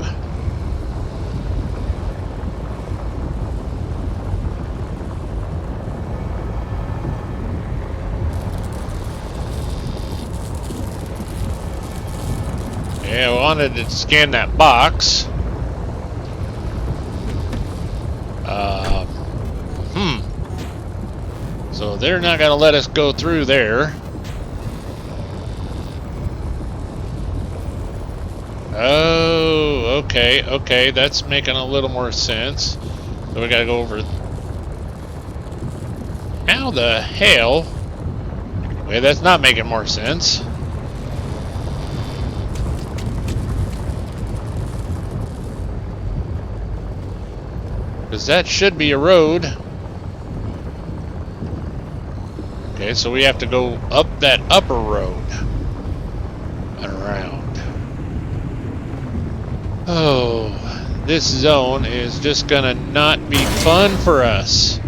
Yeah, I wanted to scan that box. So they're not going to let us go through there. Oh, okay, that's making a little more sense. So we got to go over. How the hell? Wait, that's not making more sense. Because that should be a road. Okay, so we have to go up that upper road and around. Oh, this zone is just gonna not be fun for us.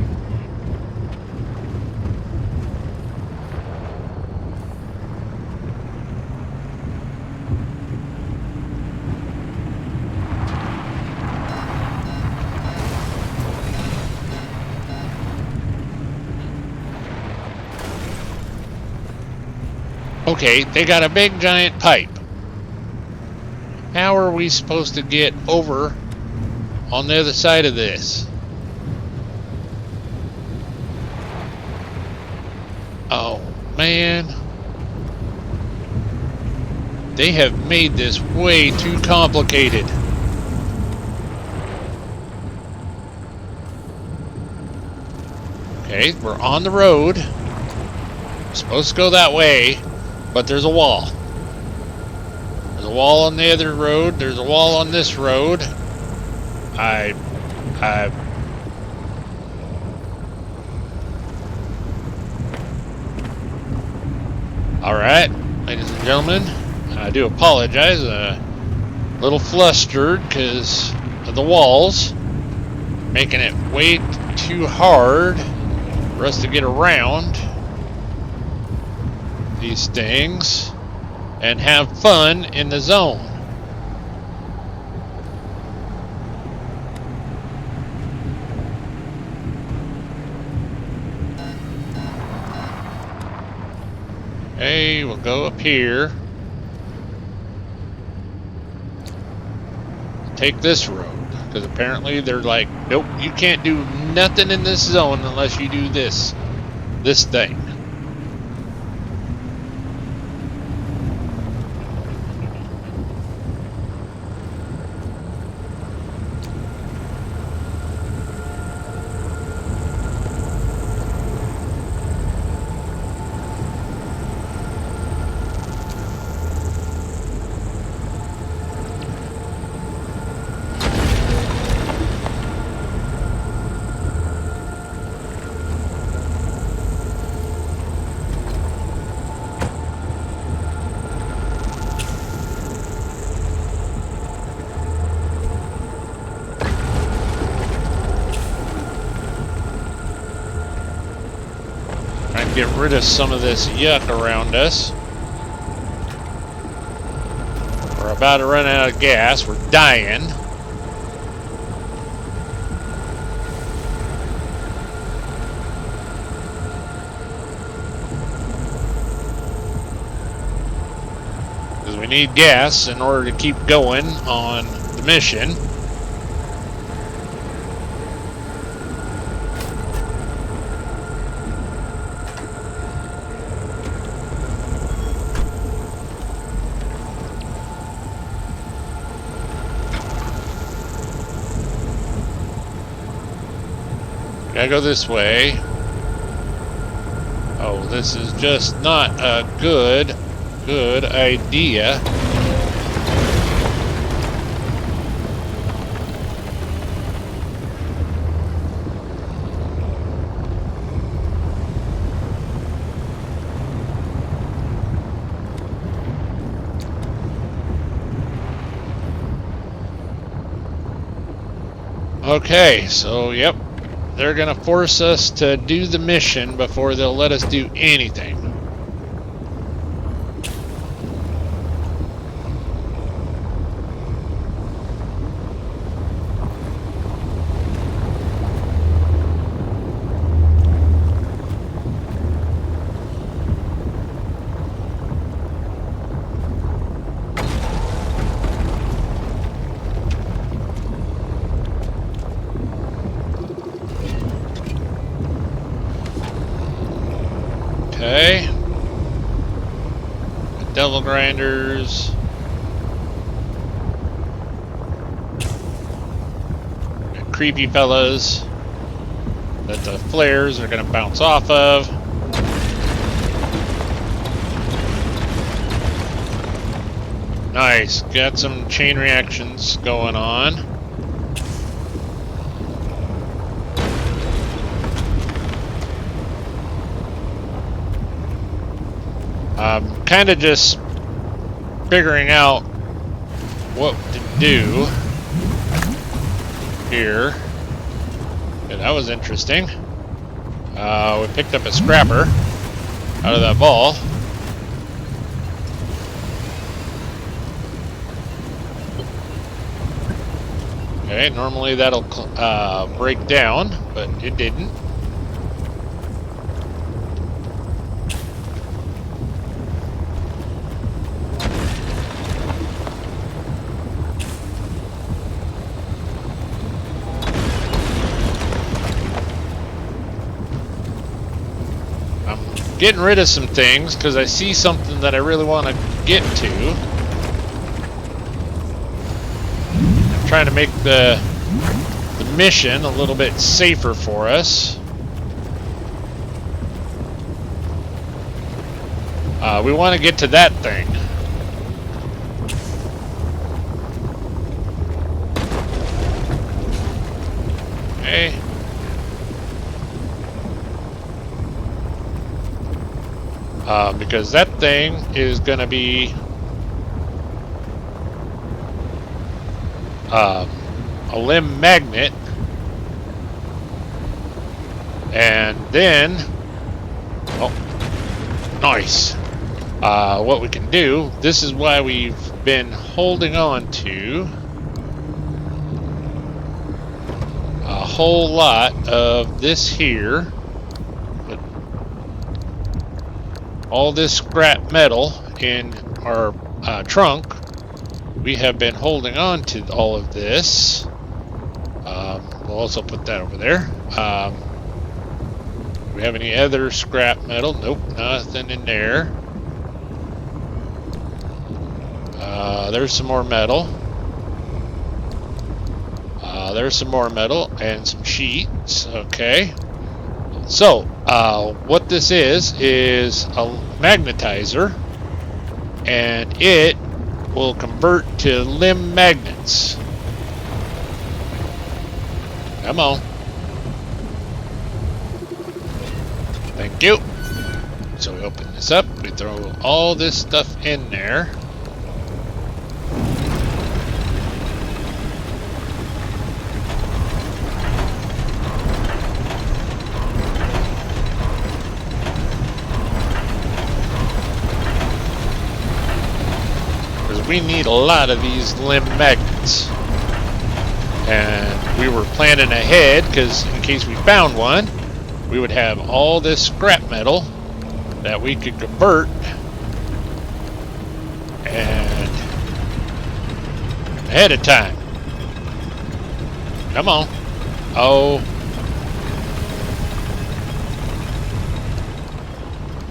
Okay, they got a big giant pipe. How are we supposed to get over on the other side of this? Oh, man. They have made this way too complicated. Okay, we're on the road. We're supposed to go that way, but there's a wall. There's a wall on the other road. There's a wall on this road. Alright, ladies and gentlemen, I do apologize. A little flustered because of the walls, making it way too hard for us to get around these things and have fun in the zone. Okay, we'll go up here. Take this road, because apparently they're like, nope, you can't do nothing in this zone unless you do this thing. Get rid of some of this yuck around us. We're about to run out of gas. We're dying. Because we need gas in order to keep going on the mission. Gotta go this way. Oh, this is just not a good idea. Okay, so yep, they're gonna force us to do the mission before they'll let us do anything. Okay. Devil grinders. Creepy fellas that the flares are going to bounce off of. Nice. Got some chain reactions going on. I'm kind of just figuring out what to do here. Yeah, that was interesting. We picked up a scrapper out of that ball. Okay, normally that'll break down, but it didn't. Getting rid of some things because I see something that I really want to get to. I'm trying to make the mission a little bit safer for us. We want to get to that thing. Okay. Because that thing is going to be a limb magnet, and then nice. What we can do, this is why we've been holding on to a whole lot of this here. All this scrap metal in our trunk. We have been holding on to all of this. We'll also put that over there. Do we have any other scrap metal? Nope, nothing in there. There's some more metal. There's some more metal and some sheets. Okay. So, what this is a magnetizer, and it will convert to limb magnets. Come on. Thank you. So we open this up, we throw all this stuff in there. We need a lot of these limb magnets, and we were planning ahead because in case we found one, we would have all this scrap metal that we could convert and ahead of time. Come on. Oh,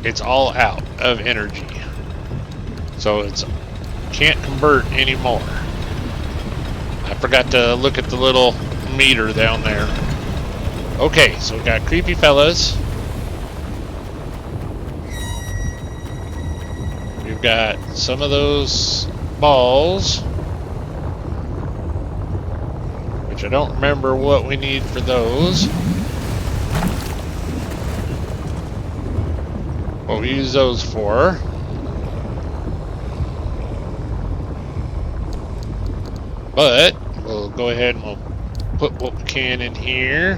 it's all out of energy, so it's can't convert anymore. I forgot to look at the little meter down there. Okay, so we got creepy fellas. We've got some of those balls, which I don't remember what we need for those. What we use those for. But we'll go ahead and we'll Put what we can in here.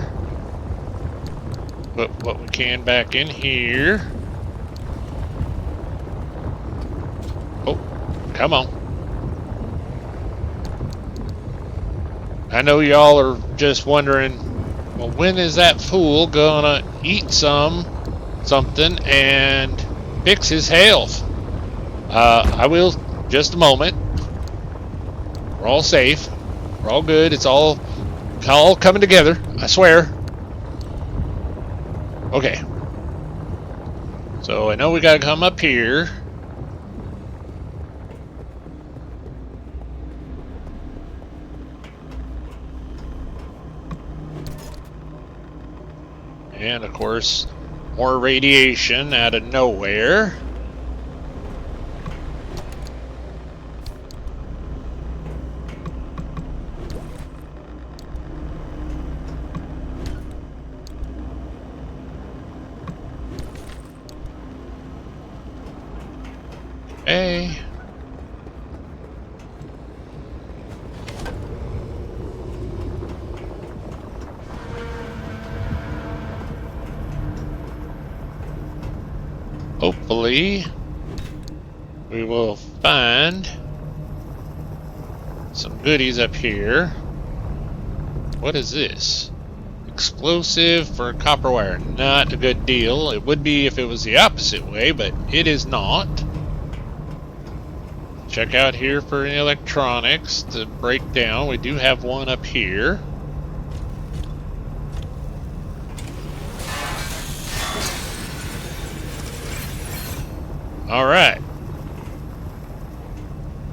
Put what we can back in here. Oh, come on. I know y'all are just wondering, well, when is that fool gonna eat something and fix his health? I will just a moment. We're all safe. We're all good. It's all coming together. I swear. Okay. So I know we gotta come up here. And of course, more radiation out of nowhere. Hey. Hopefully, we will find some goodies up here. What is this? Explosive for copper wire. Not a good deal. It would be if it was the opposite way, but it is not. Check out here for any electronics to break down. We do have one up here. Alright.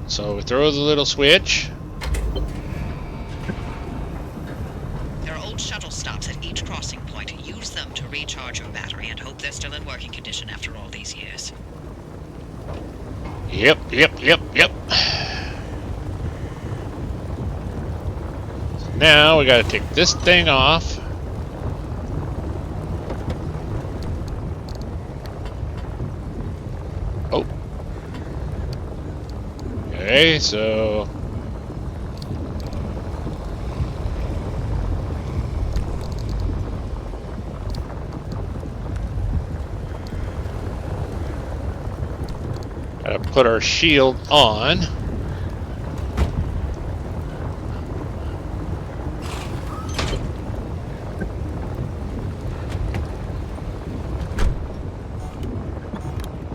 So we throw the little switch. There are old shuttle stops at each crossing point. Use them to recharge your battery and hope they're still in working condition after all these years. Yep. Now we gotta take this thing off. Oh. Okay, so... gotta put our shield on.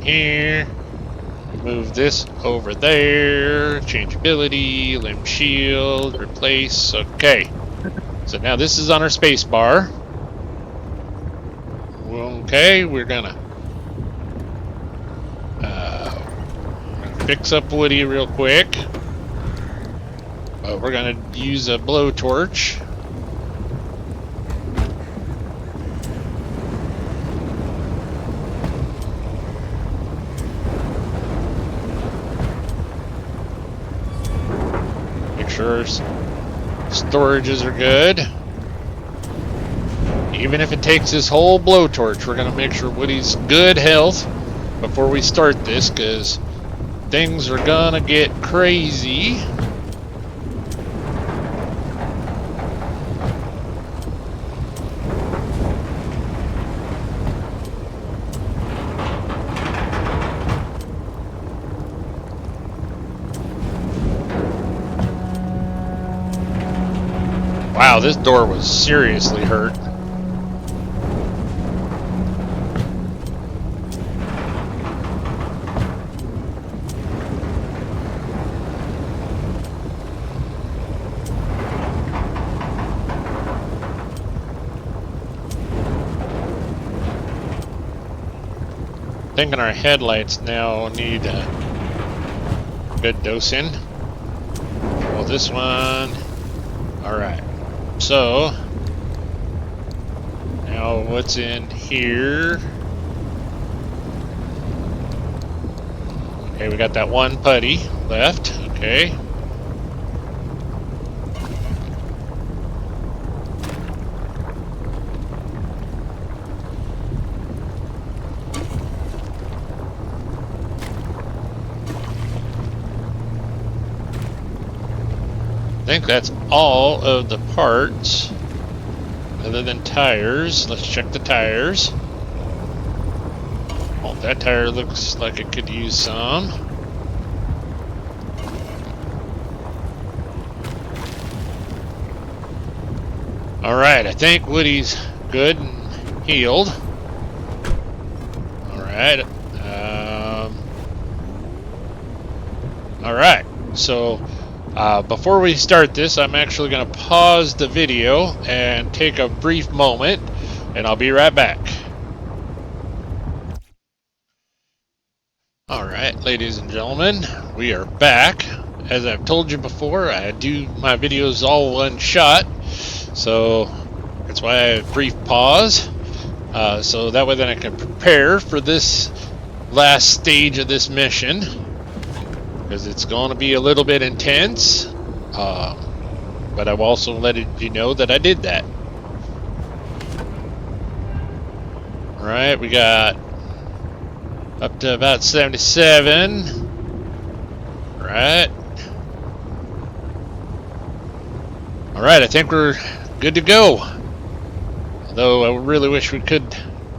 Here. Move this over there. Changeability, limb shield, replace. Okay. So now this is on our space bar. Okay, we're gonna fix up Woody real quick. We're gonna use a blowtorch. Make sure storages are good. Even if it takes this whole blowtorch, we're gonna make sure Woody's good health before we start this, because things are gonna get crazy. Wow, this door was seriously hurt. Thinking our headlights now need a good dosing. Well, this one. Alright. So, now what's in here? Okay, we got that one putty left. Okay. think that's all of the parts, other than tires. Let's check the tires. Oh, that tire looks like it could use some. Alright, I think Woody's good and healed. Alright. Alright, so before we start this, I'm actually going to pause the video and take a brief moment, and I'll be right back. Alright, ladies and gentlemen, we are back. As I've told you before, I do my videos all one shot, so that's why I have a brief pause, so that way then I can prepare for this last stage of this mission, because it's going to be a little bit intense, but I've also let you know that I did that. Alright, we got up to about 77. Right. Alright, I think we're good to go. Although I really wish we could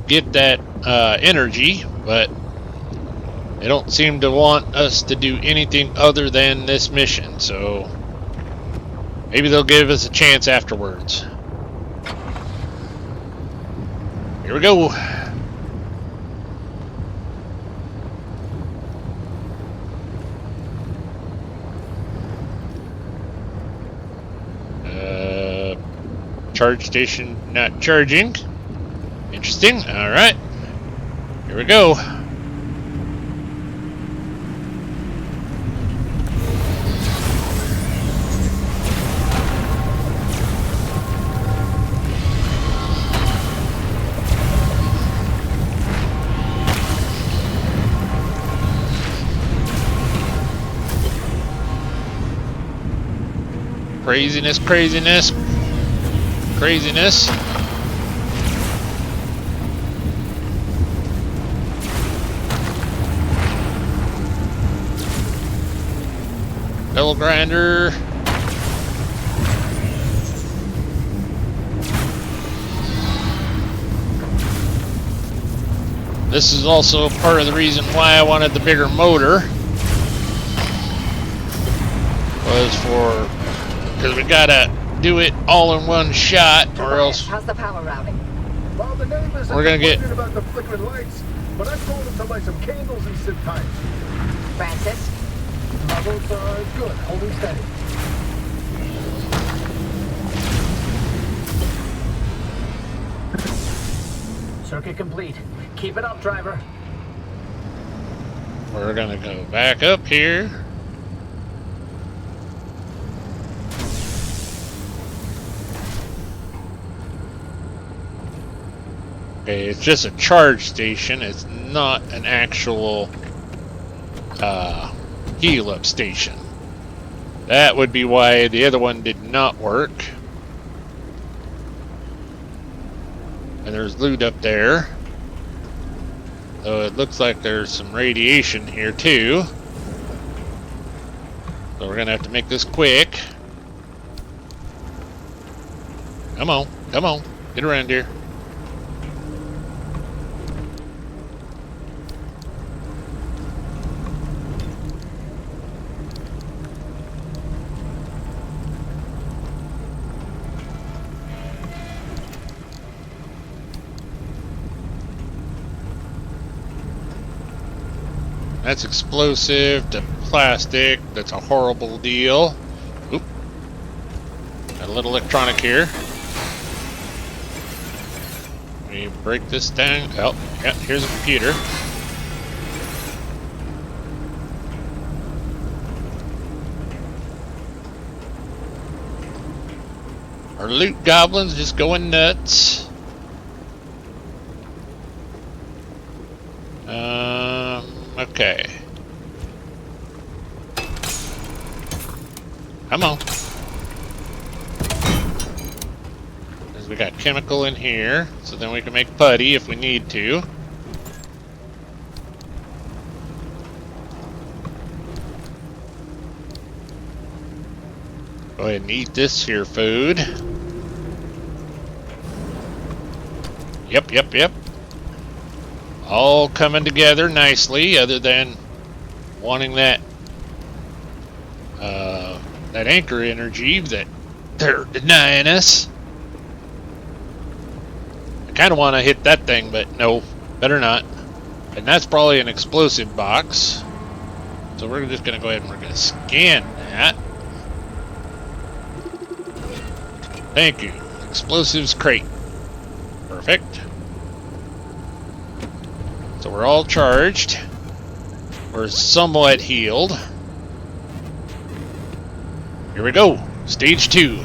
get that energy, but they don't seem to want us to do anything other than this mission, so maybe they'll give us a chance afterwards. Here we go. Charge station not charging. Interesting. Alright. Here we go. Craziness, craziness. Craziness. Double grinder. This is also part of the reason why I wanted the bigger motor. Was because we gotta do it all in one shot, or else How's the power routing? Well, the neighbors we're gonna get about the flickering lights, but I told them to light some candles and sit tight. Francis? Levels are good, holding steady. Circuit complete. Keep it up, driver. We're gonna go back up here. Okay, it's just a charge station. It's not an actual heal-up station. That would be why the other one did not work. And there's loot up there. So it looks like there's some radiation here too. So we're gonna have to make this quick. Come on, come on, get around here. That's explosive to plastic. That's a horrible deal. Oop. Got a little electronic here. Let me break this down. Oh, yeah, here's a computer. Our loot goblins just going nuts. Okay. Come on. Because we got chemical in here, so then we can make putty if we need to. Go ahead and eat this here food. Yep. All coming together nicely, other than wanting that that anchor energy that they're denying us. I kind of want to hit that thing, but no, better not. And that's probably an explosive box. So we're just going to go ahead and we're going to scan that. Thank you. Explosives crate. Perfect. So we're all charged. We're somewhat healed. Here we go. Stage 2.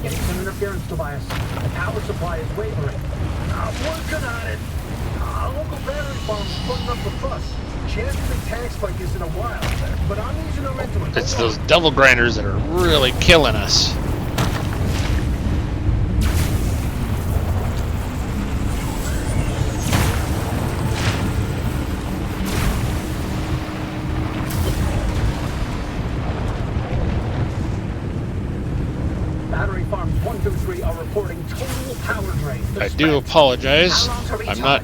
Getting some interference, Tobias. The power supply is wavering. I'm working on it. Local battery farm's putting up a fuss. Chance the tank spike is in a while, but I'm easing them into it. It's those devil grinders that are really killing us. Battery farms 1, 2, 3 are reporting total power drain. I do apologize. I'm not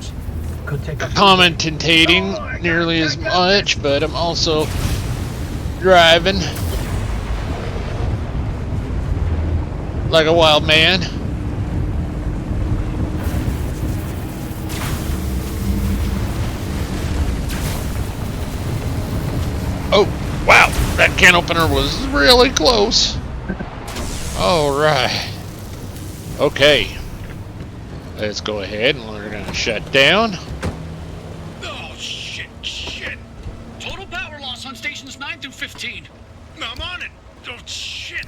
Could take commentating nearly as much, but I'm also driving like a wild man. Oh, wow, that can opener was really close. All right. Okay. Let's go ahead and we're going to shut down. Oh, shit. Total power loss on stations 9 through 15. I'm on it. Oh, shit.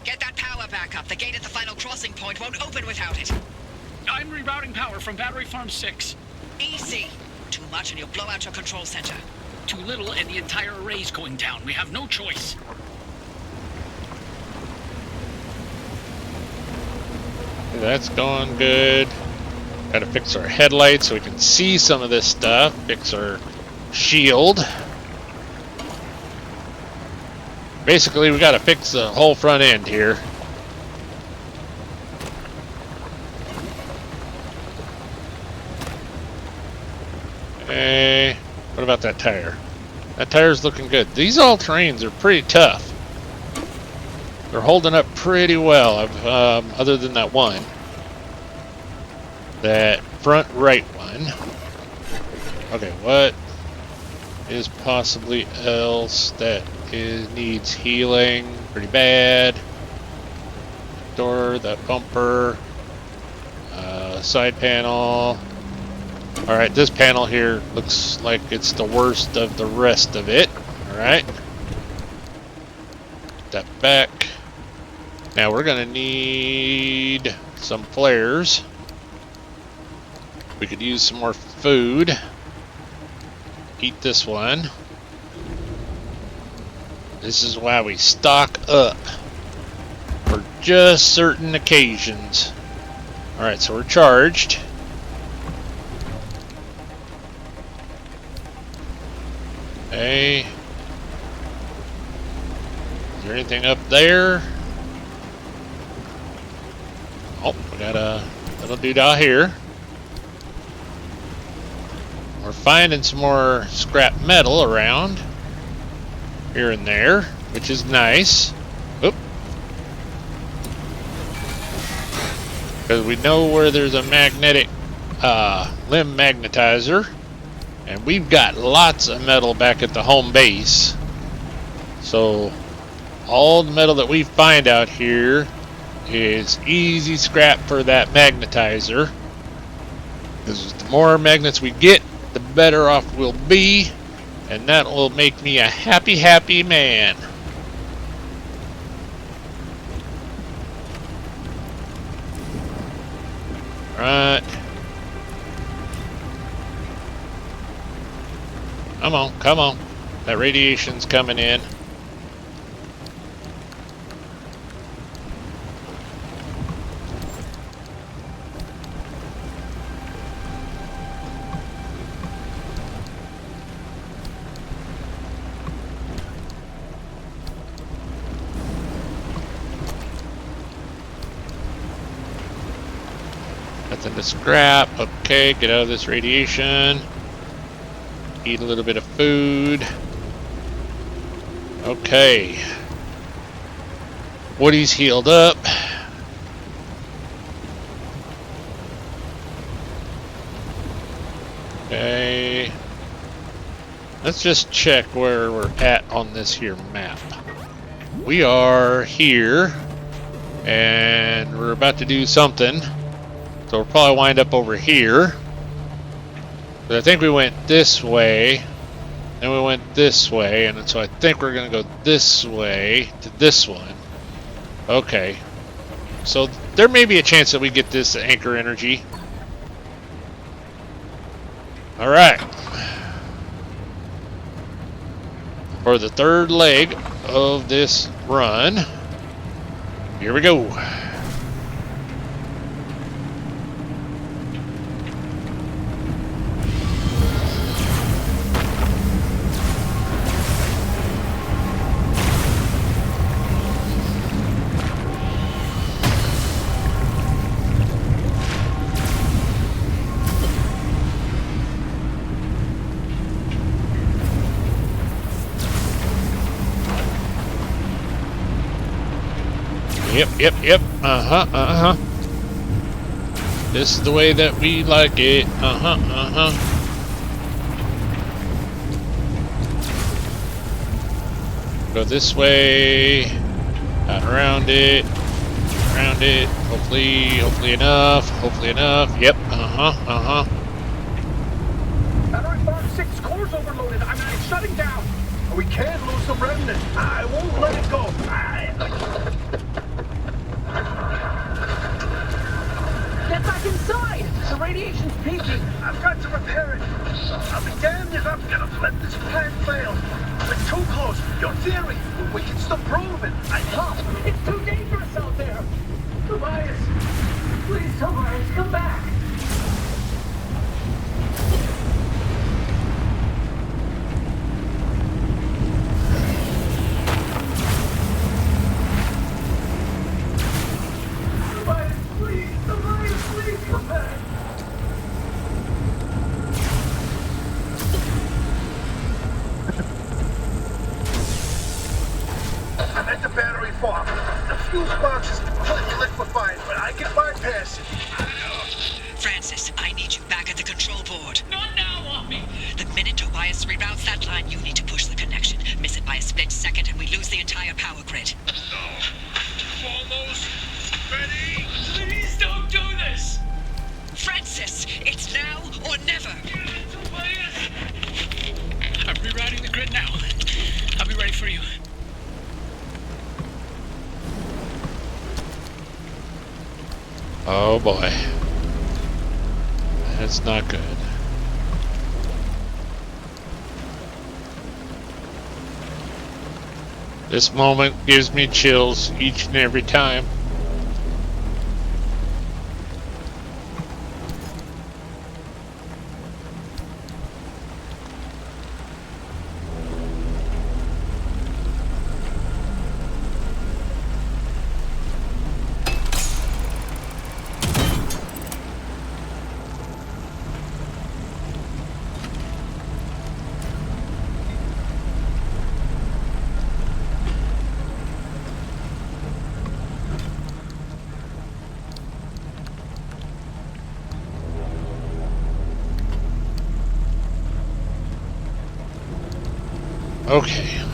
Get that power back up. The gate at the final crossing point won't open without it. I'm rerouting power from Battery Farm 6. Easy. Too much and you'll blow out your control center. Too little and the entire array's going down. We have no choice. That's going good. Gotta fix our headlights so we can see some of this stuff. Fix our shield. Basically, we gotta fix the whole front end here. Hey, what about that tire? That tire's looking good. These all-terrains are pretty tough. They're holding up pretty well, other than that one. That front right one. Okay, what is possibly else that needs healing pretty bad? Door, that bumper, side panel. Alright, this panel here looks like it's the worst of the rest of it. Alright. That back. Now we're gonna need some flares. We could use some more food. Eat this one. This is why we stock up for just certain occasions. Alright, so we're charged. Hey. Is there anything up there? Oh, we got a little doodah here. We're finding some more scrap metal around here and there, which is nice. Oop. Because we know where there's a magnetic limb magnetizer, and we've got lots of metal back at the home base. So all the metal that we find out here is easy scrap for that magnetizer. Because the more magnets we get, the better off we'll be, and that will make me a happy, happy man. Right. Come on, come on. That radiation's coming in. Nothing to scrap. Okay, get out of this radiation. Eat a little bit of food. Okay. Woody's healed up. Okay. Let's just check where we're at on this here map. We are here. And we're about to do something. So we'll probably wind up over here. But I think we went this way. Then we went this way. And so I think we're going to go this way to this one. Okay. So there may be a chance that we get this anchor energy. Alright. For the third leg of this run. Here we go. Yep. Uh-huh. This is the way that we like it. Uh-huh. Go this way. Out around it. Around it. Hopefully enough. Yep. Uh-huh. Battery Farm 6 core's overloaded. I'm shutting down. We can't lose the remnant. I won't let it go. Get back inside! The radiation's peaking! I've got to repair it. I'll be damned if I'm gonna let this plan fail. We're too close. Your theory. We can still prove it. It's too dangerous out there! Tobias! Please, Tobias, come back! Please come back! I'm at the battery farm. The fuse box is completely liquefied, but I can bypass it. Francis, I need you back at the control board. Not now, Offie. The minute Tobias reroutes that line, you need to push the connection. Miss it by a split second and we lose the entire power grid. Almost ready. Please don't do this. Francis, it's now or never. Tobias. I'm rerouting the grid now. I'll be ready for you. Oh boy. That's not good. This moment gives me chills each and every time.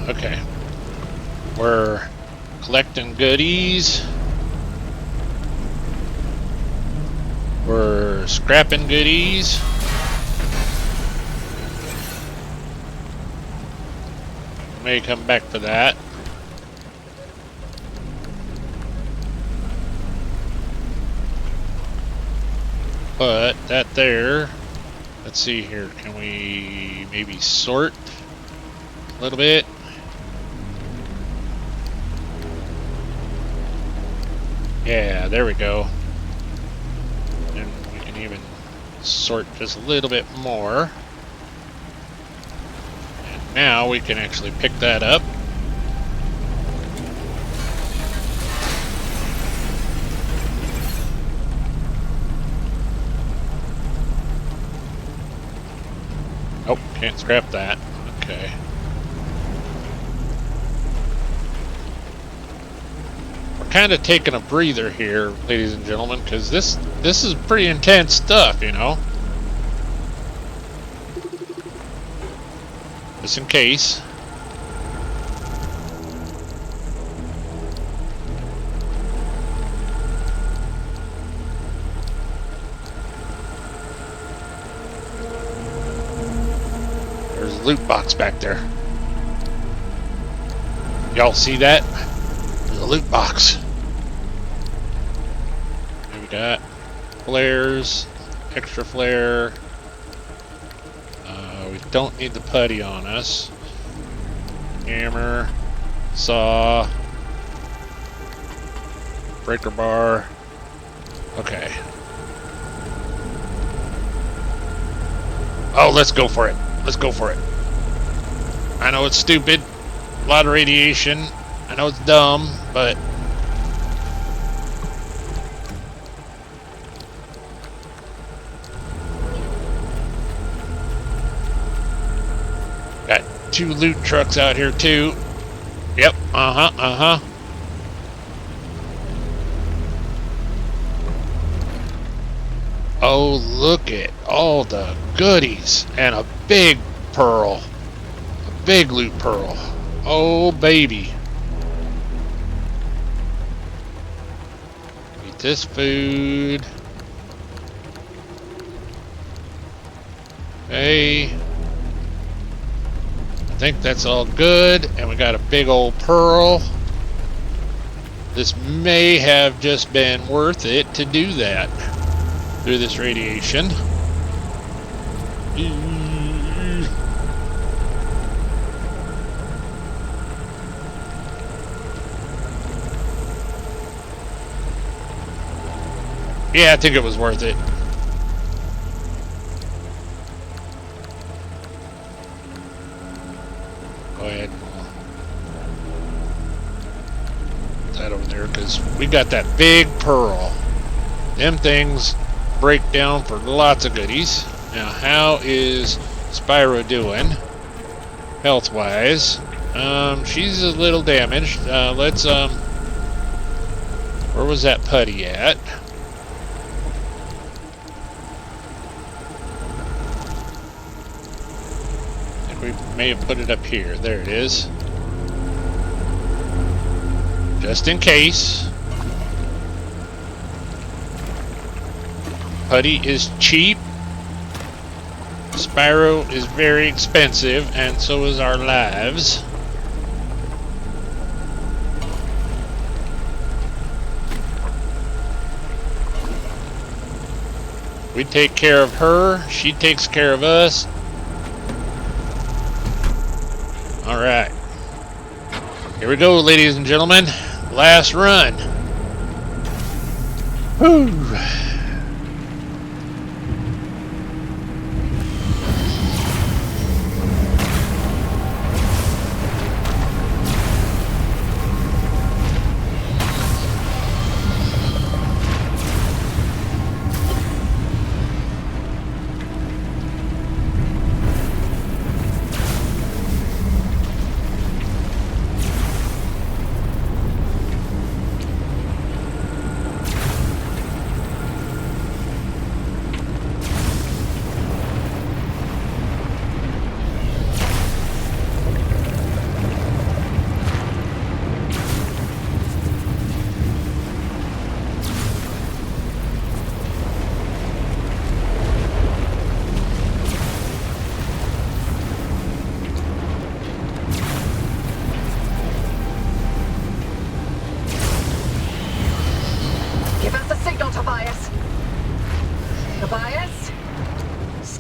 Okay. We're collecting goodies. We're scrapping goodies. May come back for that. But that there Let's see here. Can we maybe sort a little bit? Yeah, there we go. And we can even sort just a little bit more. And now we can actually pick that up. Oh, can't scrap that. Okay. We're kind of taking a breather here, ladies and gentlemen, because this is pretty intense stuff, you know. Just in case. There's a loot box back there. Y'all see that? There's a loot box. Here we got flares, extra flare. We don't need the putty on us. Hammer, saw, breaker bar. Okay. Oh, let's go for it. Let's go for it. I know it's stupid. A lot of radiation. I know it's dumb, but got 2 loot trucks out here too. Yep. Uh-huh. Oh, look at all the goodies and a big pearl. A big loot pearl. Oh, baby. Eat this food. Hey. I think that's all good. And we got a big old pearl. This may have just been worth it to do that. Through this radiation. Yeah, I think it was worth it. Go ahead. Put that over there because we got that big pearl. Them things break down for lots of goodies. Now, how is Spyro doing health wise? She's a little damaged. Let's where was that putty at? I think we may have put it up here. There it is. Just in case. Putty is cheap. Spyro is very expensive, and so is our lives. We take care of her, she takes care of us. Alright. Here we go, ladies and gentlemen. Last run. Whew.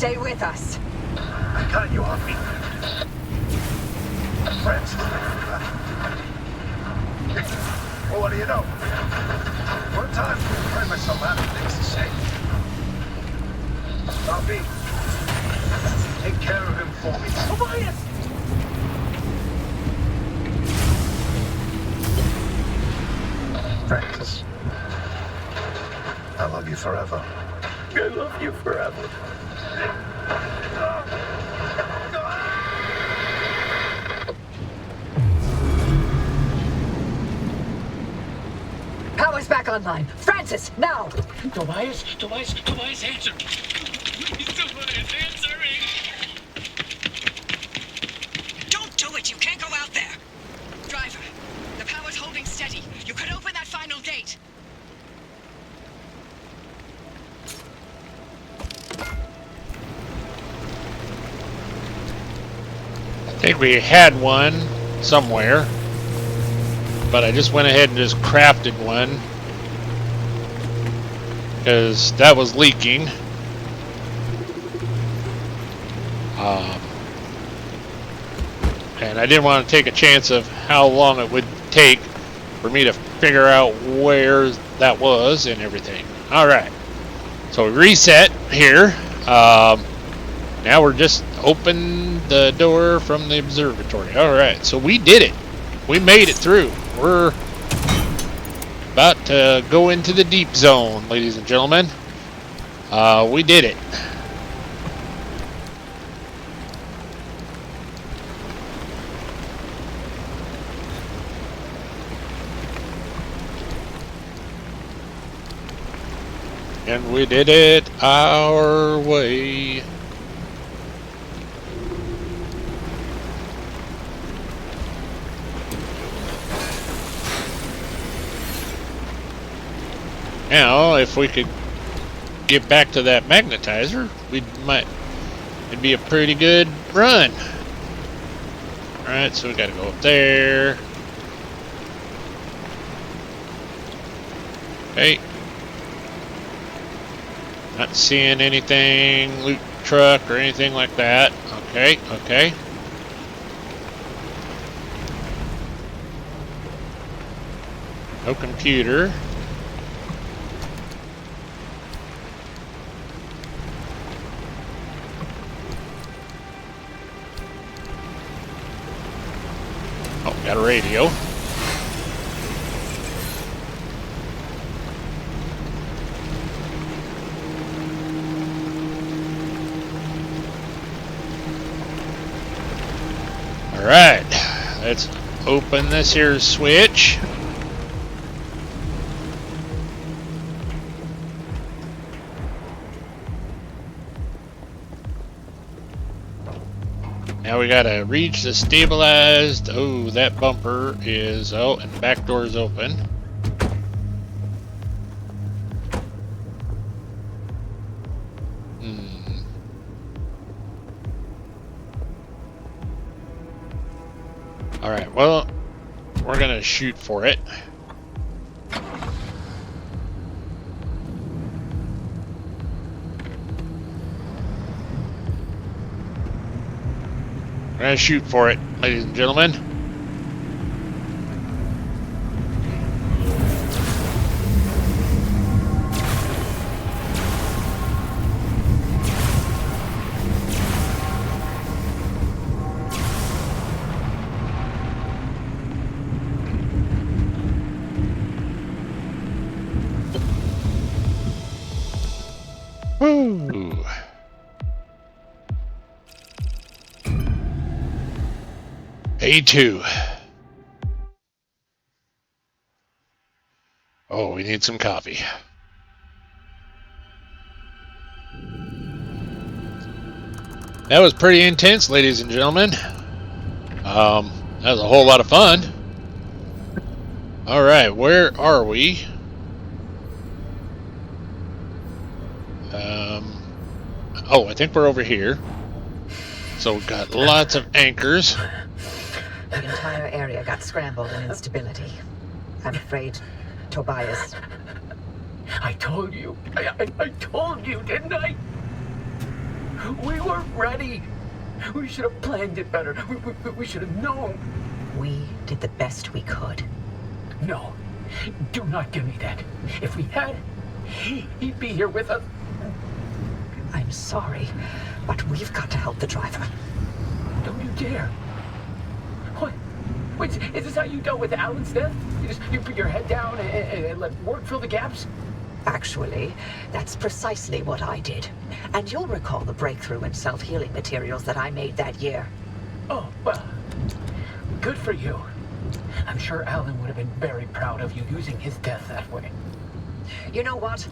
stay with us. I got you on me. Friends. Well, what do you know? One time, I find myself out of things to say. I'll be. Take care of him for me. Tobias! Francis. I love you forever. I love you forever. Power's back online. Francis, now! Tobias, answer. Tobias, answer me. Don't do it! You can't go out there! Driver, the power's holding steady. You could open that final gate. I think we had one somewhere, but I just went ahead and just crafted one because that was leaking. And I didn't want to take a chance of how long it would take for me to figure out where that was and everything. Alright, so we reset here. Now we're just open the door from the observatory. Alright, so we did it. We made it through. We're about to go into the deep zone, ladies and gentlemen. We did it. And we did it our way. Now, if we could get back to that magnetizer, it'd be a pretty good run. Alright, so we gotta go up there. Okay. Not seeing anything, loot truck or anything like that. Okay, okay. No computer. Oh, got a radio. Alright, let's open this here switch. Now we gotta reach the stabilized. Oh, that bumper is. Oh, and the back door is open. Alright, well, we're gonna shoot for it. We're gonna shoot for it, ladies and gentlemen. Woo! A2. Oh, we need some coffee. That was pretty intense, ladies and gentlemen. That was a whole lot of fun. Alright, where are we? Oh, I think we're over here. So we've got lots of anchors. The entire area got scrambled in instability. I'm afraid, Tobias. I told you. I told you, didn't I? We weren't ready. We should have planned it better. We should have known. We did the best we could. No, do not give me that. If we had, he'd be here with us. I'm sorry, but we've got to help the driver. Don't you dare. What? Wait, is this how you dealt with Alan's death? You put your head down and let work fill the gaps? Actually, that's precisely what I did. And you'll recall the breakthrough in self-healing materials that I made that year. Oh, well, good for you. I'm sure Alan would have been very proud of you using his death that way. You know what?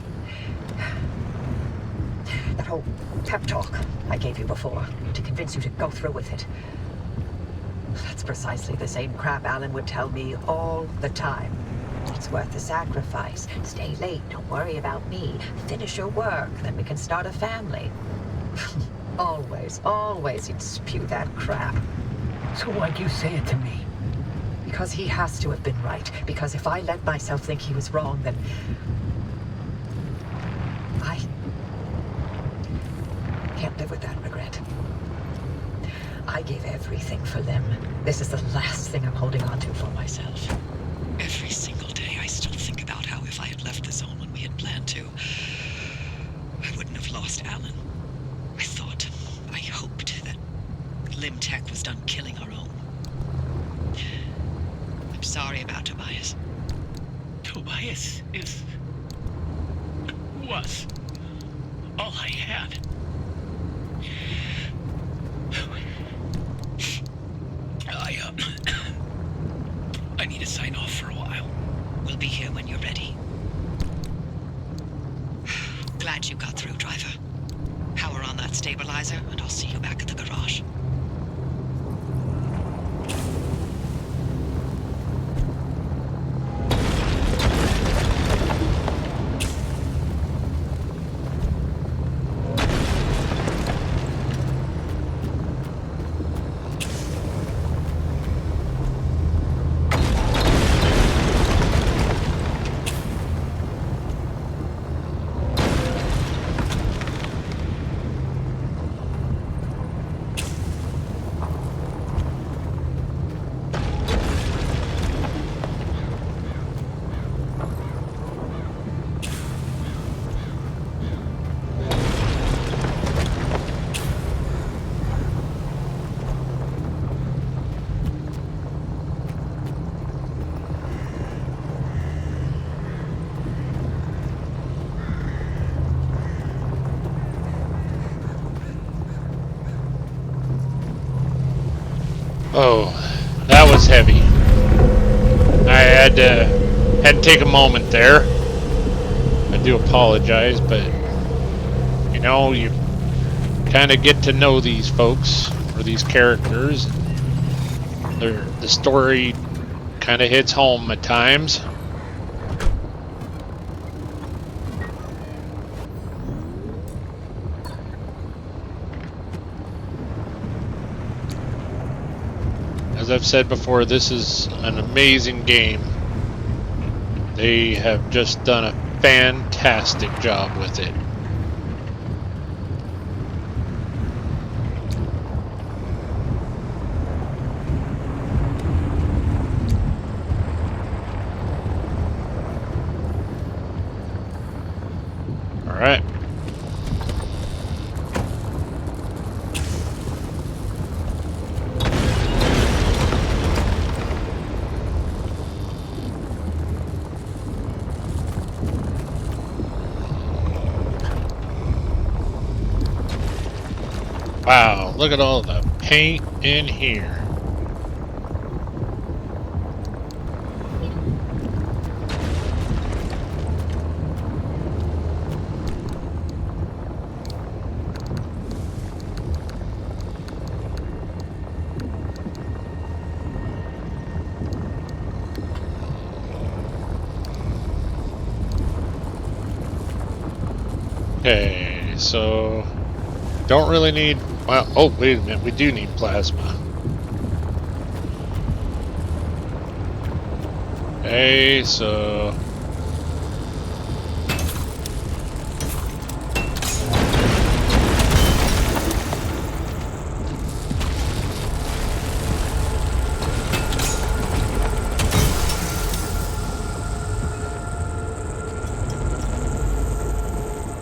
That whole pep talk I gave you before to convince you to go through with it. That's precisely the same crap Alan would tell me all the time. It's worth the sacrifice. Stay late, don't worry about me. Finish your work, then we can start a family. Always he'd spew that crap. So why'd you say it to me? Because he has to have been right. Because if I let myself think he was wrong, then I can't live with that regret. I gave everything for them. This is the last thing I'm holding on to for myself. Every single day I still think about how if I had left the zone when we had planned to, I wouldn't have lost Alan. I hoped that Lim Tech was done killing our own. I'm sorry about Tobias. Tobias was all I had. I need to sign off for a while. We'll be here when you're ready. Glad you got through, driver. Power on that stabilizer, and I'll see you back at the garage. Oh, that was heavy. I had to take a moment there. I do apologize, but you know, you kind of get to know these folks or these characters. The story kind of hits home at times. As I've said before, this is an amazing game. They have just done a fantastic job with it. All right. Wow, look at all the paint in here. Okay, so don't really need, well, oh wait a minute, we do need plasma. Okay, so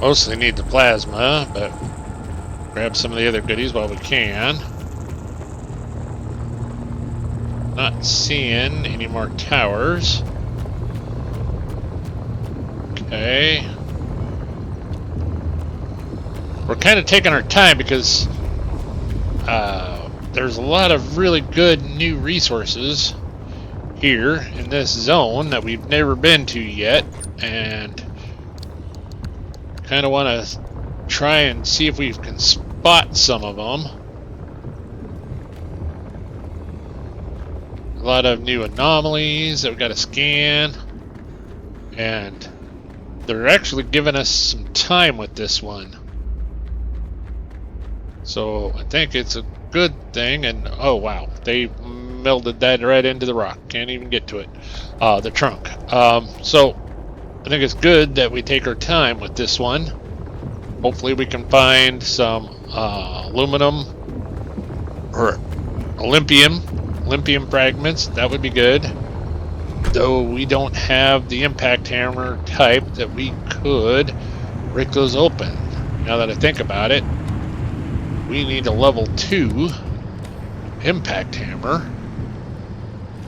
Mostly need the plasma, but grab some of the other goodies while we can. Not seeing any more towers. Okay. We're kind of taking our time because there's a lot of really good new resources here in this zone that we've never been to yet, and kind of want to try and see if we can spot some of them. A lot of new anomalies that we've got to scan, and they're actually giving us some time with this one. So I think it's a good thing, and oh wow, they melded that right into the rock. Can't even get to it. The trunk. So I think it's good that we take our time with this one. Hopefully we can find some aluminum or Olympium fragments. That would be good. Though we don't have the impact hammer type that we could break those open. Now that I think about it, we need a level 2 impact hammer.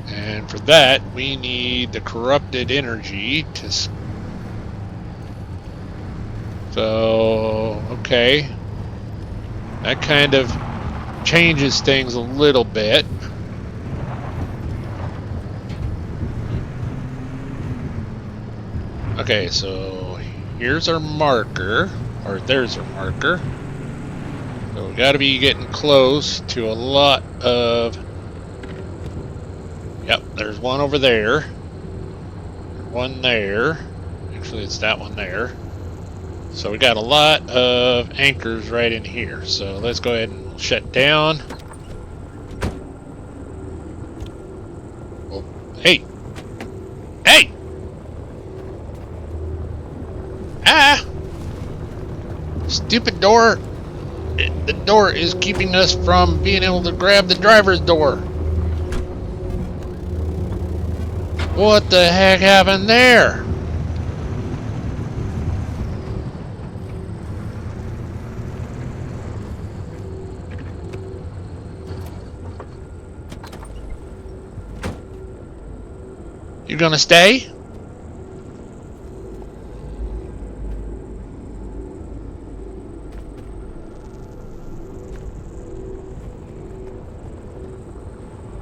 And for that, we need the corrupted energy to... So, okay. That kind of changes things a little bit. Okay, so here's our marker, or there's our marker. So we gotta be getting close to a lot of... Yep, there's one over there. One there. Actually, it's that one there. So we got a lot of anchors right in here. So let's go ahead and shut down. Oh, hey! Hey! Ah! Stupid door. The door is keeping us from being able to grab the driver's door. What the heck happened there? You gonna stay?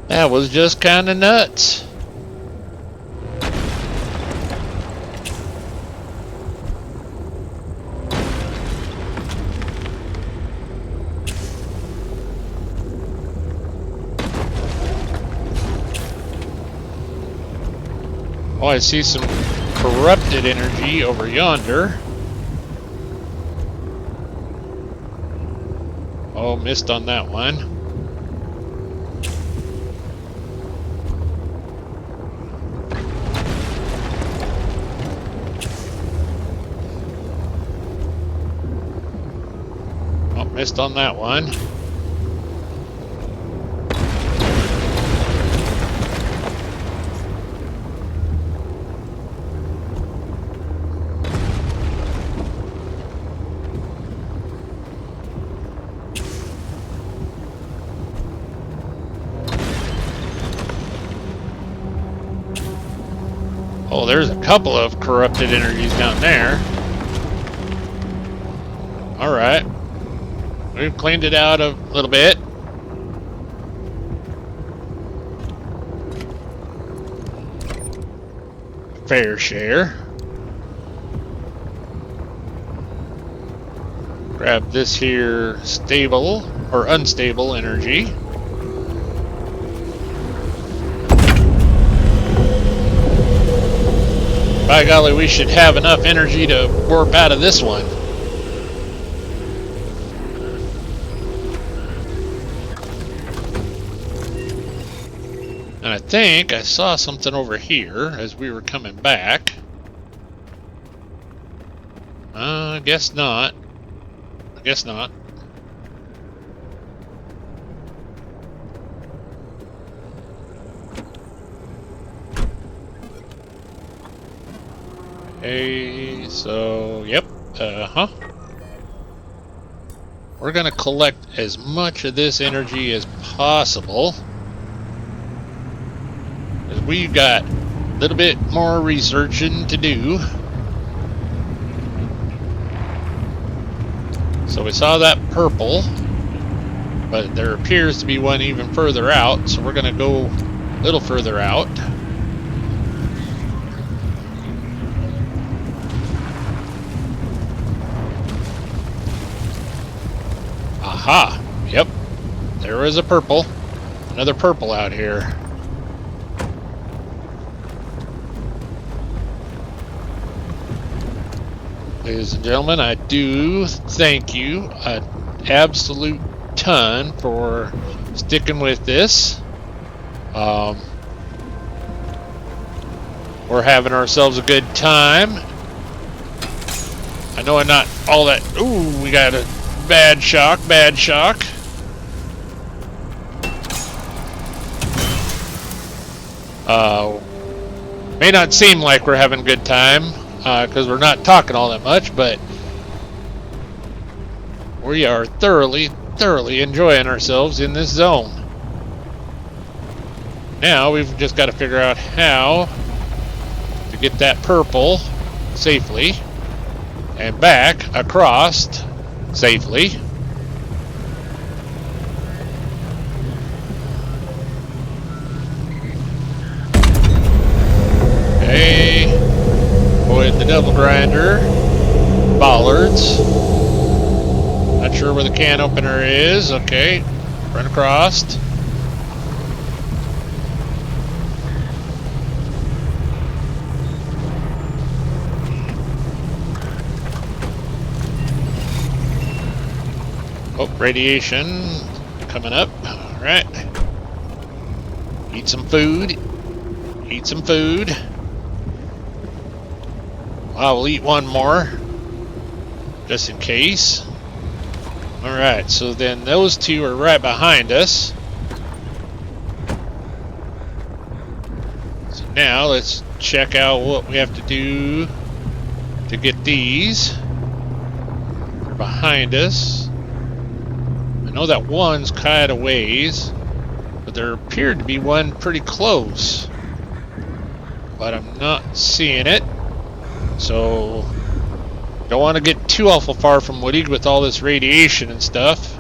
That was just kind of nuts. Oh, I see some corrupted energy over yonder. Oh, missed on that one. Oh, missed on that one. Oh, there's a couple of corrupted energies down there. Alright. We've cleaned it out a little bit. Fair share. Grab this here stable or unstable energy. By golly, we should have enough energy to warp out of this one. And I think I saw something over here as we were coming back. I guess not. I guess not. Okay, so, yep. Uh-huh. We're going to collect as much of this energy as possible. Because we've got a little bit more researching to do. So we saw that purple, but there appears to be one even further out, so we're going to go a little further out. Aha! Yep, there is a purple. Another purple out here. Ladies and gentlemen, I do thank you an absolute ton for sticking with this. We're having ourselves a good time. I know I'm not all that... Ooh, we got a bad shock, bad shock. May not seem like we're having a good time, because we're not talking all that much, but we are thoroughly enjoying ourselves in this zone. Now we've just got to figure out how to get that purple safely and back across safely. Okay, avoid the double grinder, bollards. Not sure where the can opener is. Okay, run across. Oh, radiation coming up. All right. Eat some food. Eat some food. I will eat one more, just in case. Alright, so then those two are right behind us. So now let's check out what we have to do to get these. They're behind us. I know that one's kind of ways, but there appeared to be one pretty close. But I'm not seeing it. So, don't want to get too awful far from Woody with all this radiation and stuff.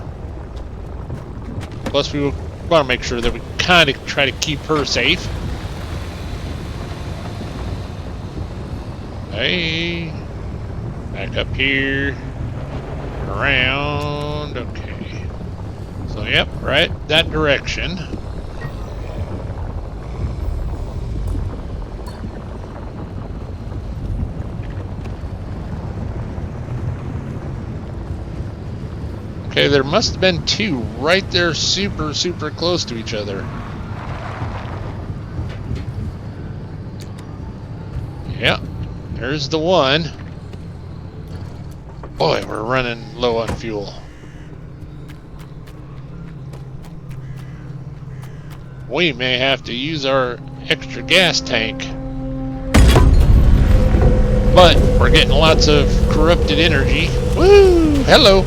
Plus, we want to make sure that we kind of try to keep her safe. Hey, back up here, around. Okay. So, yep, right that direction. Okay, there must have been two right there super close to each other. Yeah, there's the one. Boy, we're running low on fuel. We may have to use our extra gas tank. But we're getting lots of corrupted energy. Woo! Hello!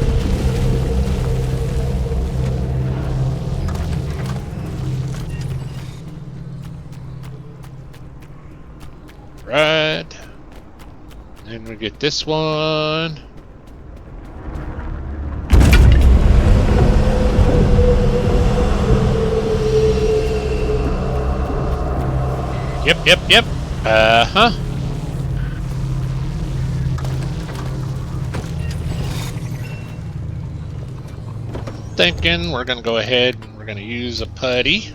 Right. Then we get this one. Yep. Uh-huh. Thinking we're gonna go ahead and we're gonna use a putty.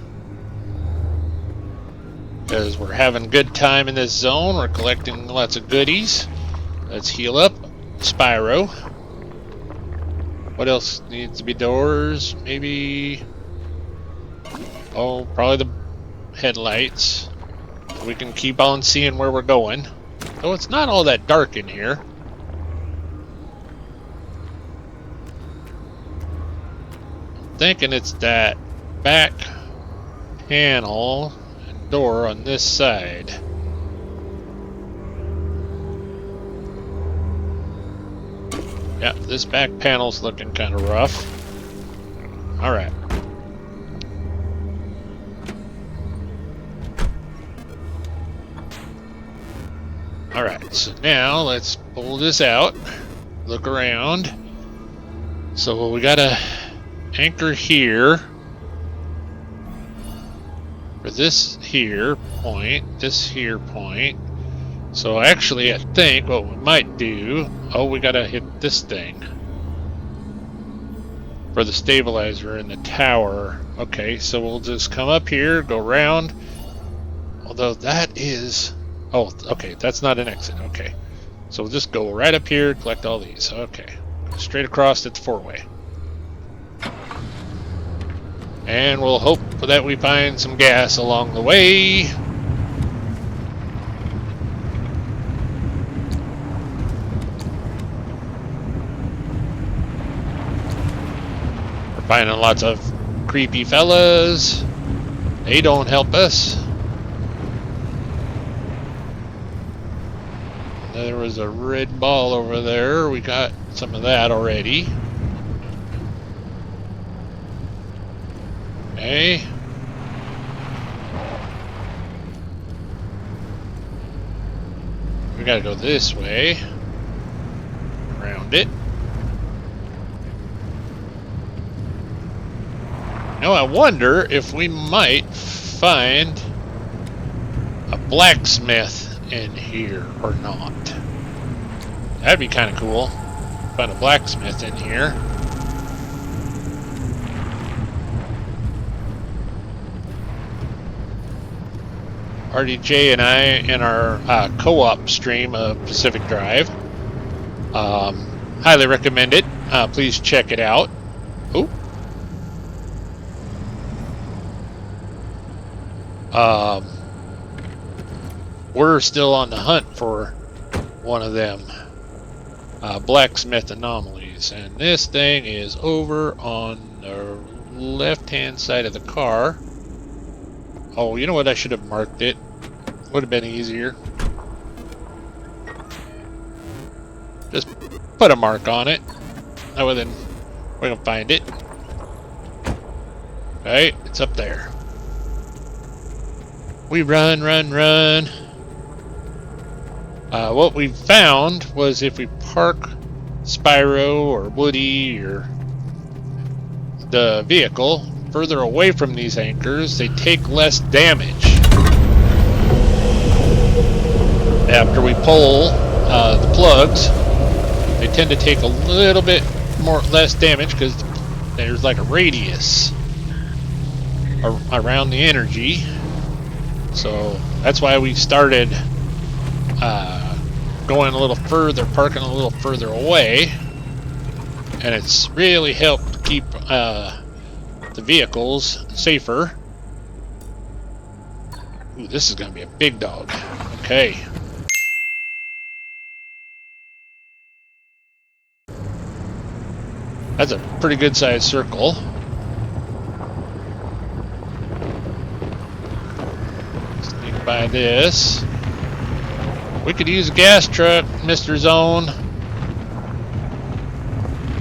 Because we're having a good time in this zone. We're collecting lots of goodies. Let's heal up. Spyro. What else needs to be doors? Maybe... Oh, probably the headlights. So we can keep on seeing where we're going. Though it's not all that dark in here. I'm thinking it's that back panel door on this side. Yep, this back panel's looking kind of rough. Alright. Alright, so now let's pull this out. Look around. So we got a anchor here. For this here point, this here point. So actually I think what we might do... Oh, we gotta hit this thing. For the stabilizer in the tower. Okay, so we'll just come up here, go around. Although that is... Oh, okay, that's not an exit. Okay. So we'll just go right up here, collect all these. Okay. Straight across, it's 4-way. And we'll hope that we find some gas along the way. We're finding lots of creepy fellas. They don't help us. There was a red ball over there. We got some of that already. Okay. We gotta go this way. Around it. Now I wonder if we might find a blacksmith in here or not. That'd be kind of cool. Find a blacksmith in here. RDJ and I in our co-op stream of Pacific Drive. Highly recommend it. Please check it out. Oh. We're still on the hunt for one of them blacksmith anomalies, and this thing is over on the left-hand side of the car. Oh, you know what? I should have marked it. Would have been easier. Just put a mark on it. That way then we can find it. Right, it's up there. We run, run, run. What we found was if we park Spyro or Woody or the vehicle further away from these anchors, they take less damage. After we pull the plugs, they tend to take a little bit less damage because there's like a radius around the energy. So that's why we started going a little further, parking a little further away, and it's really helped keep the vehicles safer. Ooh, this is going to be a big dog. Okay. That's a pretty good sized circle. Sneak by this. We could use a gas truck, Mr. Zone.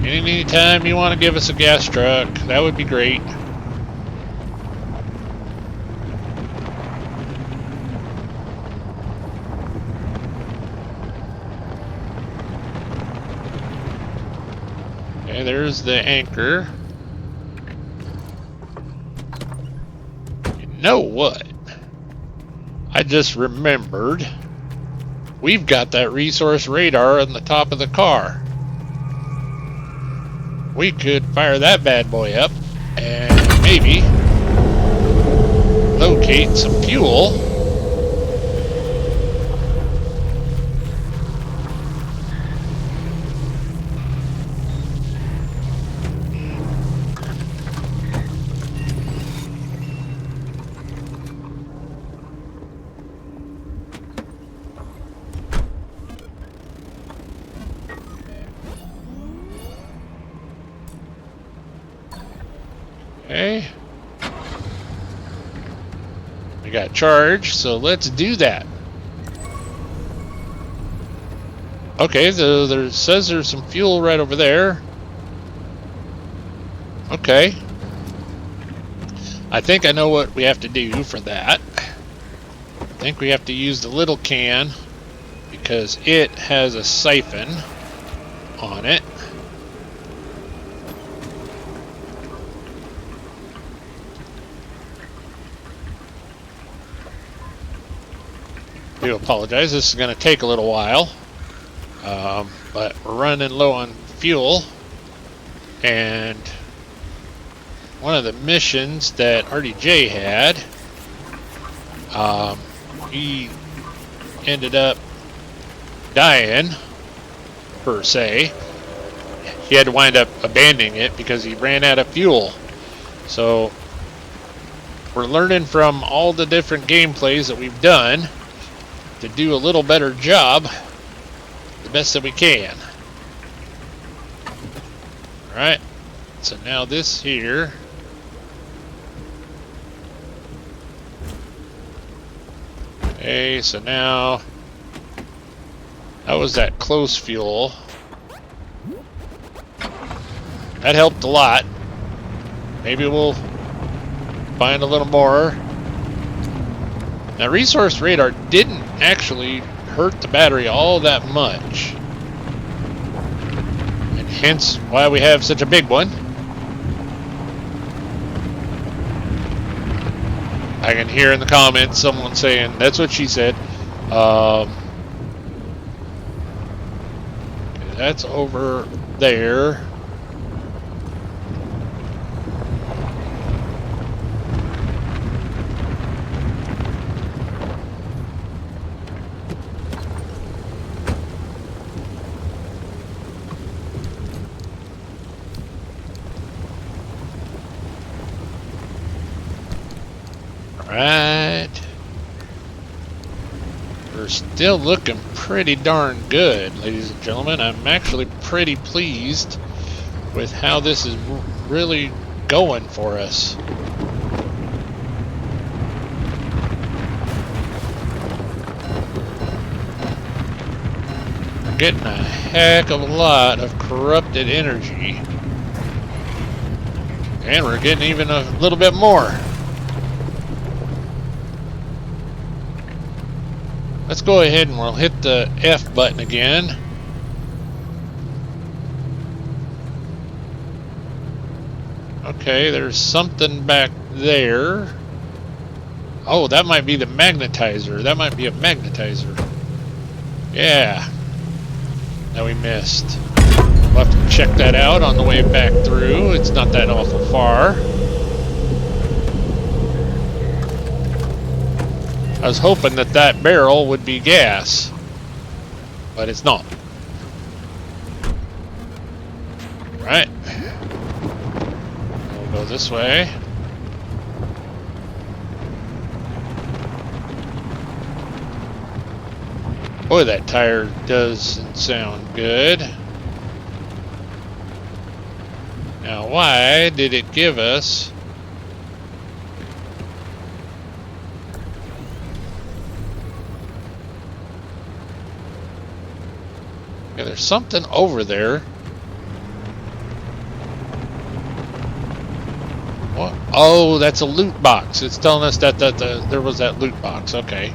Anytime you want to give us a gas truck, that would be great. Okay, there's the anchor. You know what? I just remembered. We've got that resource radar on the top of the car. We could fire that bad boy up and maybe locate some fuel. Okay. We got charge, so let's do that. Okay, there says there's some fuel right over there. Okay. I think I know what we have to do for that. I think we have to use the little can because it has a siphon on it. I do apologize, this is going to take a little while, but we're running low on fuel, and one of the missions that RDJ had, he ended up dying, per se. He had to wind up abandoning it because he ran out of fuel. So we're learning from all the different gameplays that we've done to do a little better job, the best that we can. Alright, so now this here, okay, so now that was that close fuel. That helped a lot. Maybe we'll find a little more. Now, resource radar didn't actually hurt the battery all that much, and hence why we have such a big one. I can hear in the comments someone saying, that's what she said. Okay, that's over there. Right. We're still looking pretty darn good, ladies and gentlemen. I'm actually pretty pleased with how this is really going for us. We're getting a heck of a lot of corrupted energy. And we're getting even a little bit more. Let's go ahead and we'll hit the F button again. Okay, there's something back there. Oh, that might be the magnetizer. That might be a magnetizer. Yeah. That we missed. We'll have to check that out on the way back through. It's not that awful far. I was hoping that that barrel would be gas, but it's not. Right. We'll go this way. Boy, that tire doesn't sound good. Now, why did it give us... Yeah, there's something over there. What? Oh, that's a loot box. It's telling us that there was that loot box. Okay.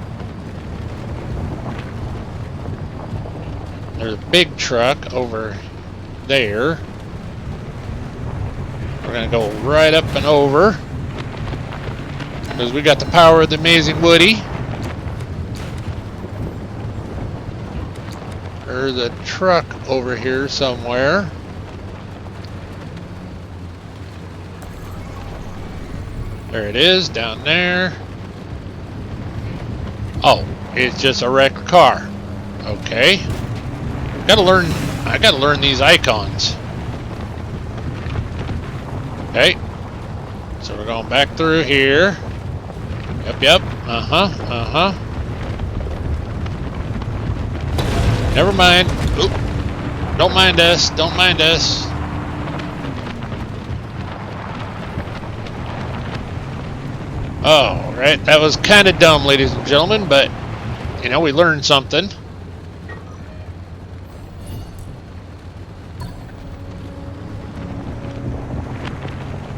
There's a big truck over there. We're gonna go right up and over because we got the power of the amazing Woody. There's a truck over here somewhere. There it is, down there. Oh, it's just a wrecked car. Okay. I gotta learn these icons. Okay. So we're going back through here. Yep. Uh-huh. Never mind. Oop. Don't mind us. Don't mind us. Oh, right. That was kind of dumb, ladies and gentlemen, but, you know, we learned something.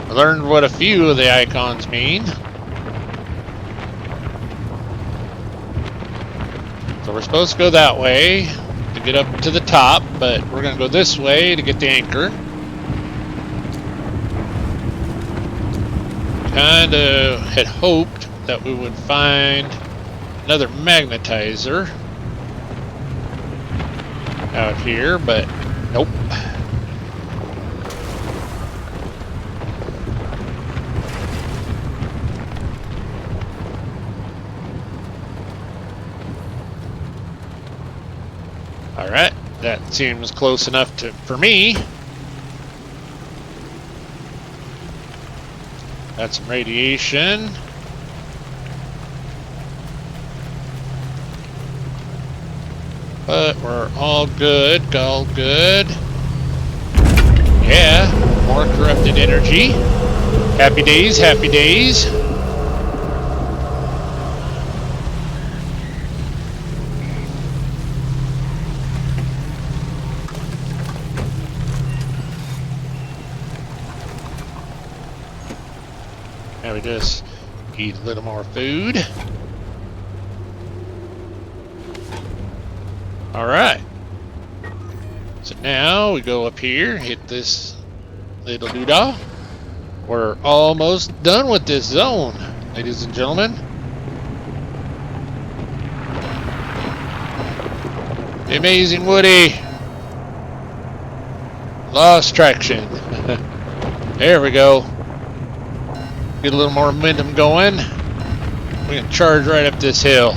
I learned what a few of the icons mean. So we're supposed to go that way to get up to the top, but we're going to go this way to get the anchor. Kind of had hoped that we would find another magnetizer out here, but nope. Alright, that seems close enough for me. Got some radiation. But we're all good, all good. Yeah, more corrupted energy. Happy days, happy days. Now we just eat a little more food. Alright. So now we go up here, hit this little doodah. We're almost done with this zone, ladies and gentlemen. The amazing Woody. Lost traction. There we go. Get a little more momentum going. We're gonna charge right up this hill.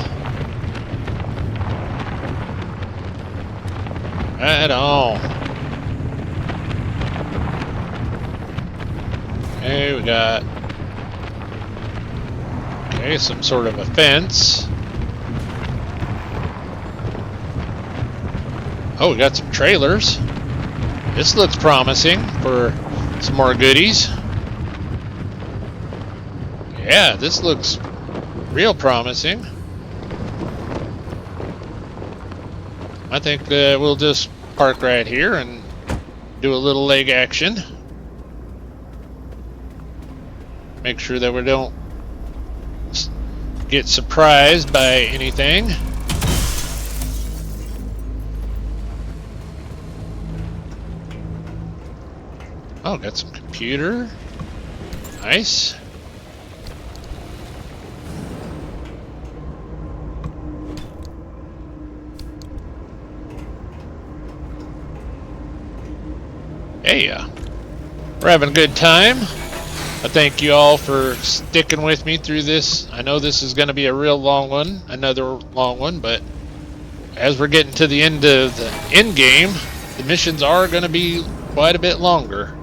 Right on. Okay, we got some sort of a fence. Oh, we got some trailers. This looks promising for some more goodies. Yeah, this looks real promising. I think we'll just park right here and do a little leg action. Make sure that we don't get surprised by anything. Oh, got some computer. Nice. Hey, we're having a good time. I thank you all for sticking with me through this. I know this is going to be a real long one, another long one, but as we're getting to the end of the end game, the missions are going to be quite a bit longer.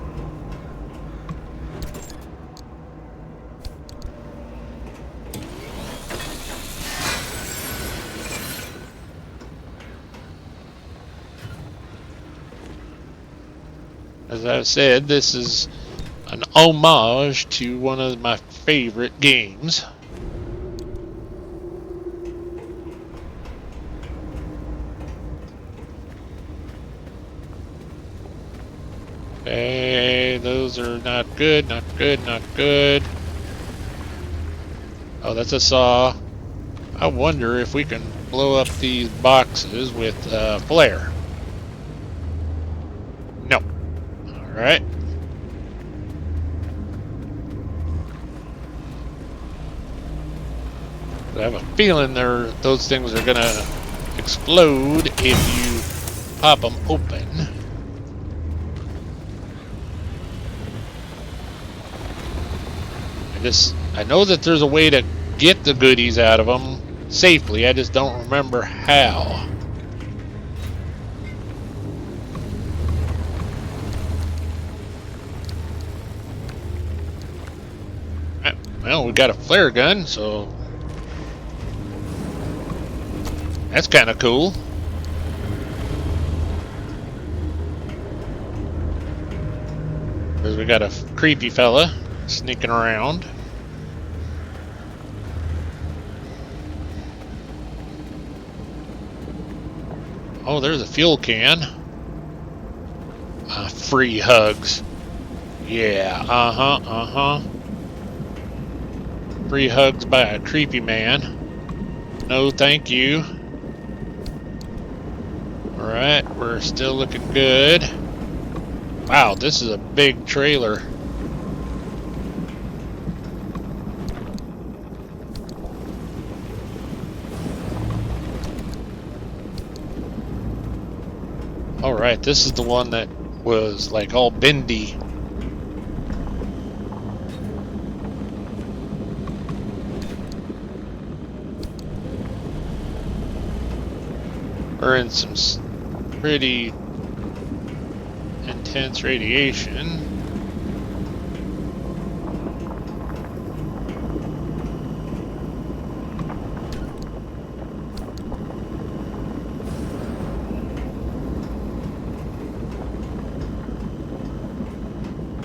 As I've said, this is an homage to one of my favorite games. Okay, those are not good, not good, not good. Oh, that's a saw. I wonder if we can blow up these boxes with flare. No. Alright. I have a feeling those things are gonna explode if you pop them open. I know that there's a way to get the goodies out of them safely. I just don't remember how. Well, we got a flare gun, so that's kind of cool. Because we got a creepy fella sneaking around. Oh, there's a fuel can. Free hugs. Yeah, uh-huh. Free hugs by a creepy man. No, thank you. Alright, we're still looking good. Wow, this is a big trailer. Alright, this is the one that was like all bendy. We're in some pretty intense radiation.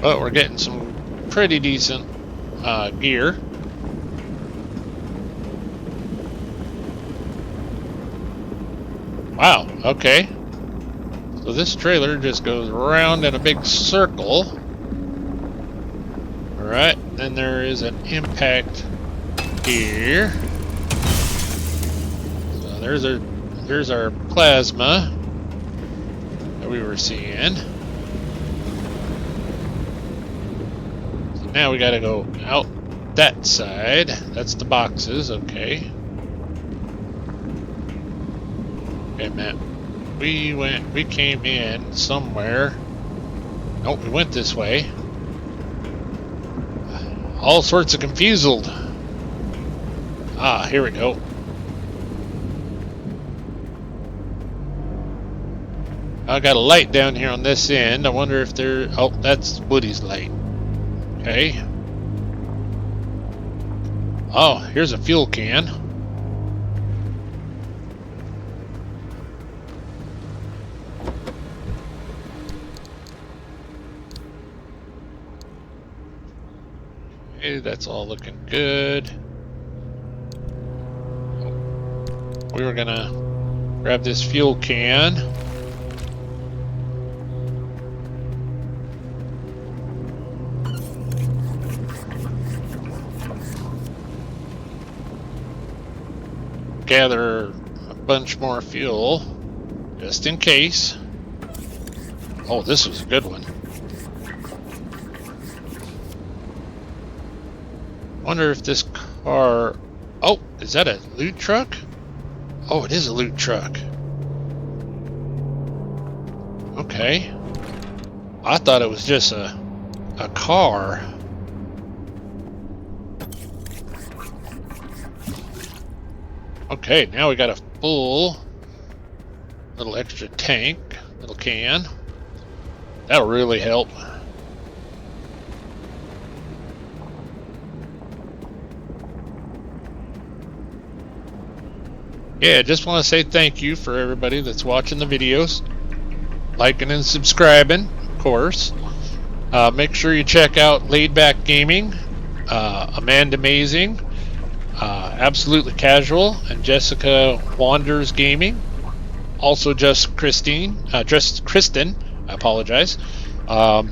But we're getting some pretty decent gear. Wow, okay. So this trailer just goes around in a big circle. Alright, then there is an impact here. So there's our plasma that we were seeing. So now we gotta go out that side. That's the boxes, okay. Okay, Matt. We came in somewhere. Nope, we went this way. All sorts of confused. Ah, here we go. I got a light down here on this end. I wonder if there... Oh, that's Woody's light. Okay. Oh, here's a fuel can. Okay, that's all looking good. We were gonna grab this fuel can. Gather a bunch more fuel, just in case. Oh, this was a good one. Wonder if this car... Oh, is that a loot truck? Oh, it is a loot truck. Okay. I thought it was just a car. Okay, now we got a full little extra tank, little can. That'll really help. Yeah, just want to say thank you for everybody that's watching the videos, liking and subscribing, of course. Make sure you check out Laid Back Gaming, Amanda Amazing, Absolutely Casual, and Jessica Wanders Gaming. Also, just Kristen. I apologize.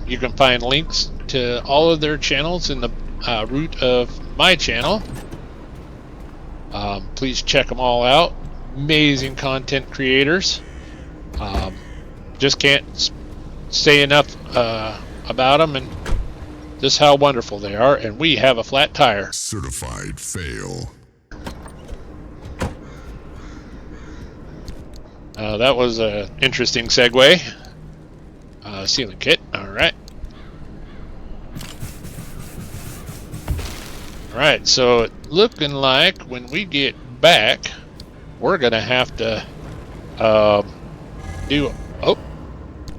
You can find links to all of their channels in the root of my channel. Please check them all out. Amazing content creators. Just can't say enough about them and just how wonderful they are. And we have a flat tire. Certified fail. That was an interesting segue. Sealing kit. Alright. Alright, so it looking like when we get back, we're gonna have to do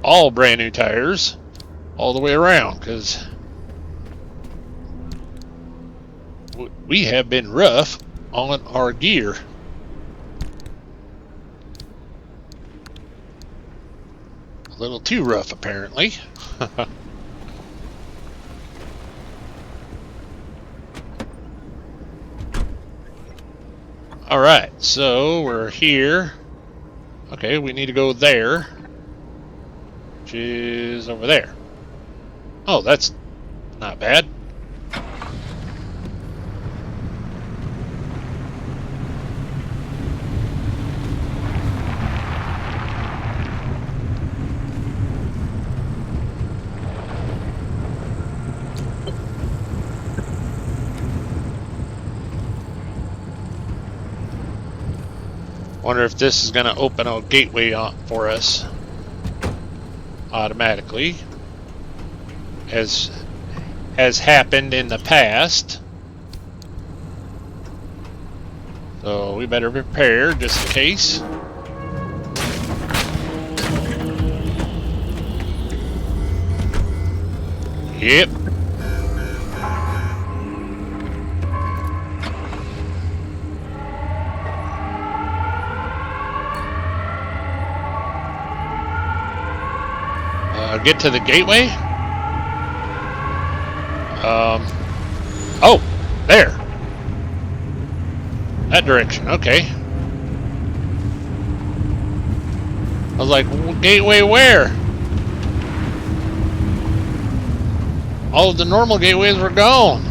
all brand new tires all the way around, because we have been rough on our gear. A little too rough, apparently. Alright, so we're here. Okay, we need to go there, which is over there. Oh, that's Not bad. Wonder if this is going to open a gateway for us automatically, as has happened in the past. So we better prepare just in case. Yep. Get to the gateway. Oh, there. That direction. Okay. I was like, gateway where? All of the normal gateways were gone.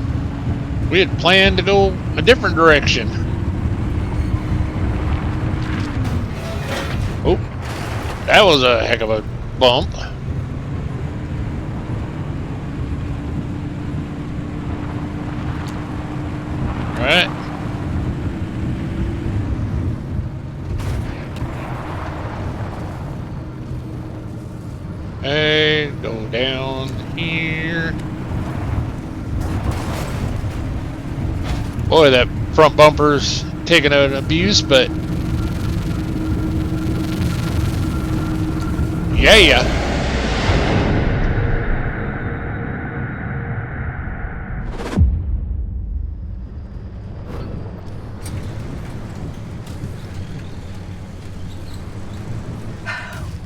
We had planned to go a different direction. Oh, that was a heck of a bump. Alright. Hey, go down here. Boy, that front bumper's taking an abuse, but yeah.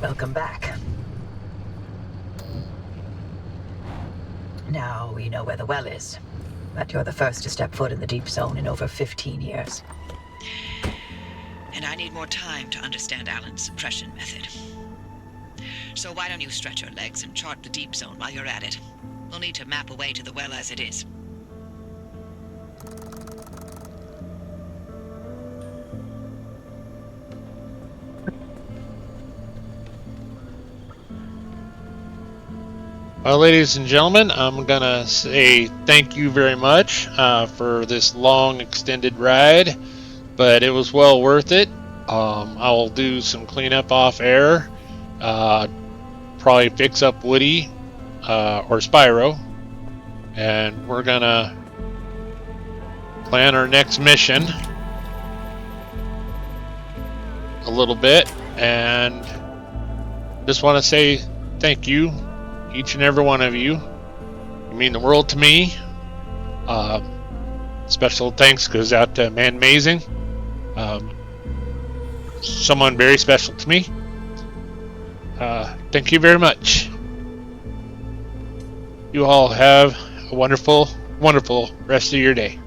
Welcome back. Now we know where the well is, but you're the first to step foot in the deep zone in over 15 years. And I need more time to understand Alan's suppression method. So why don't you stretch your legs and chart the deep zone while you're at it? We'll need to map a way to the well as it is. Well, ladies and gentlemen, I'm gonna say thank you very much for this long extended ride, but it was well worth it. I'll do some cleanup off air, probably fix up Woody or Spyro, and we're gonna plan our next mission a little bit, and just want to say thank you, each and every one of you. You mean the world to me. Special thanks goes out to Man Amazing, someone very special to me. Thank you very much. You all have a wonderful, wonderful rest of your day.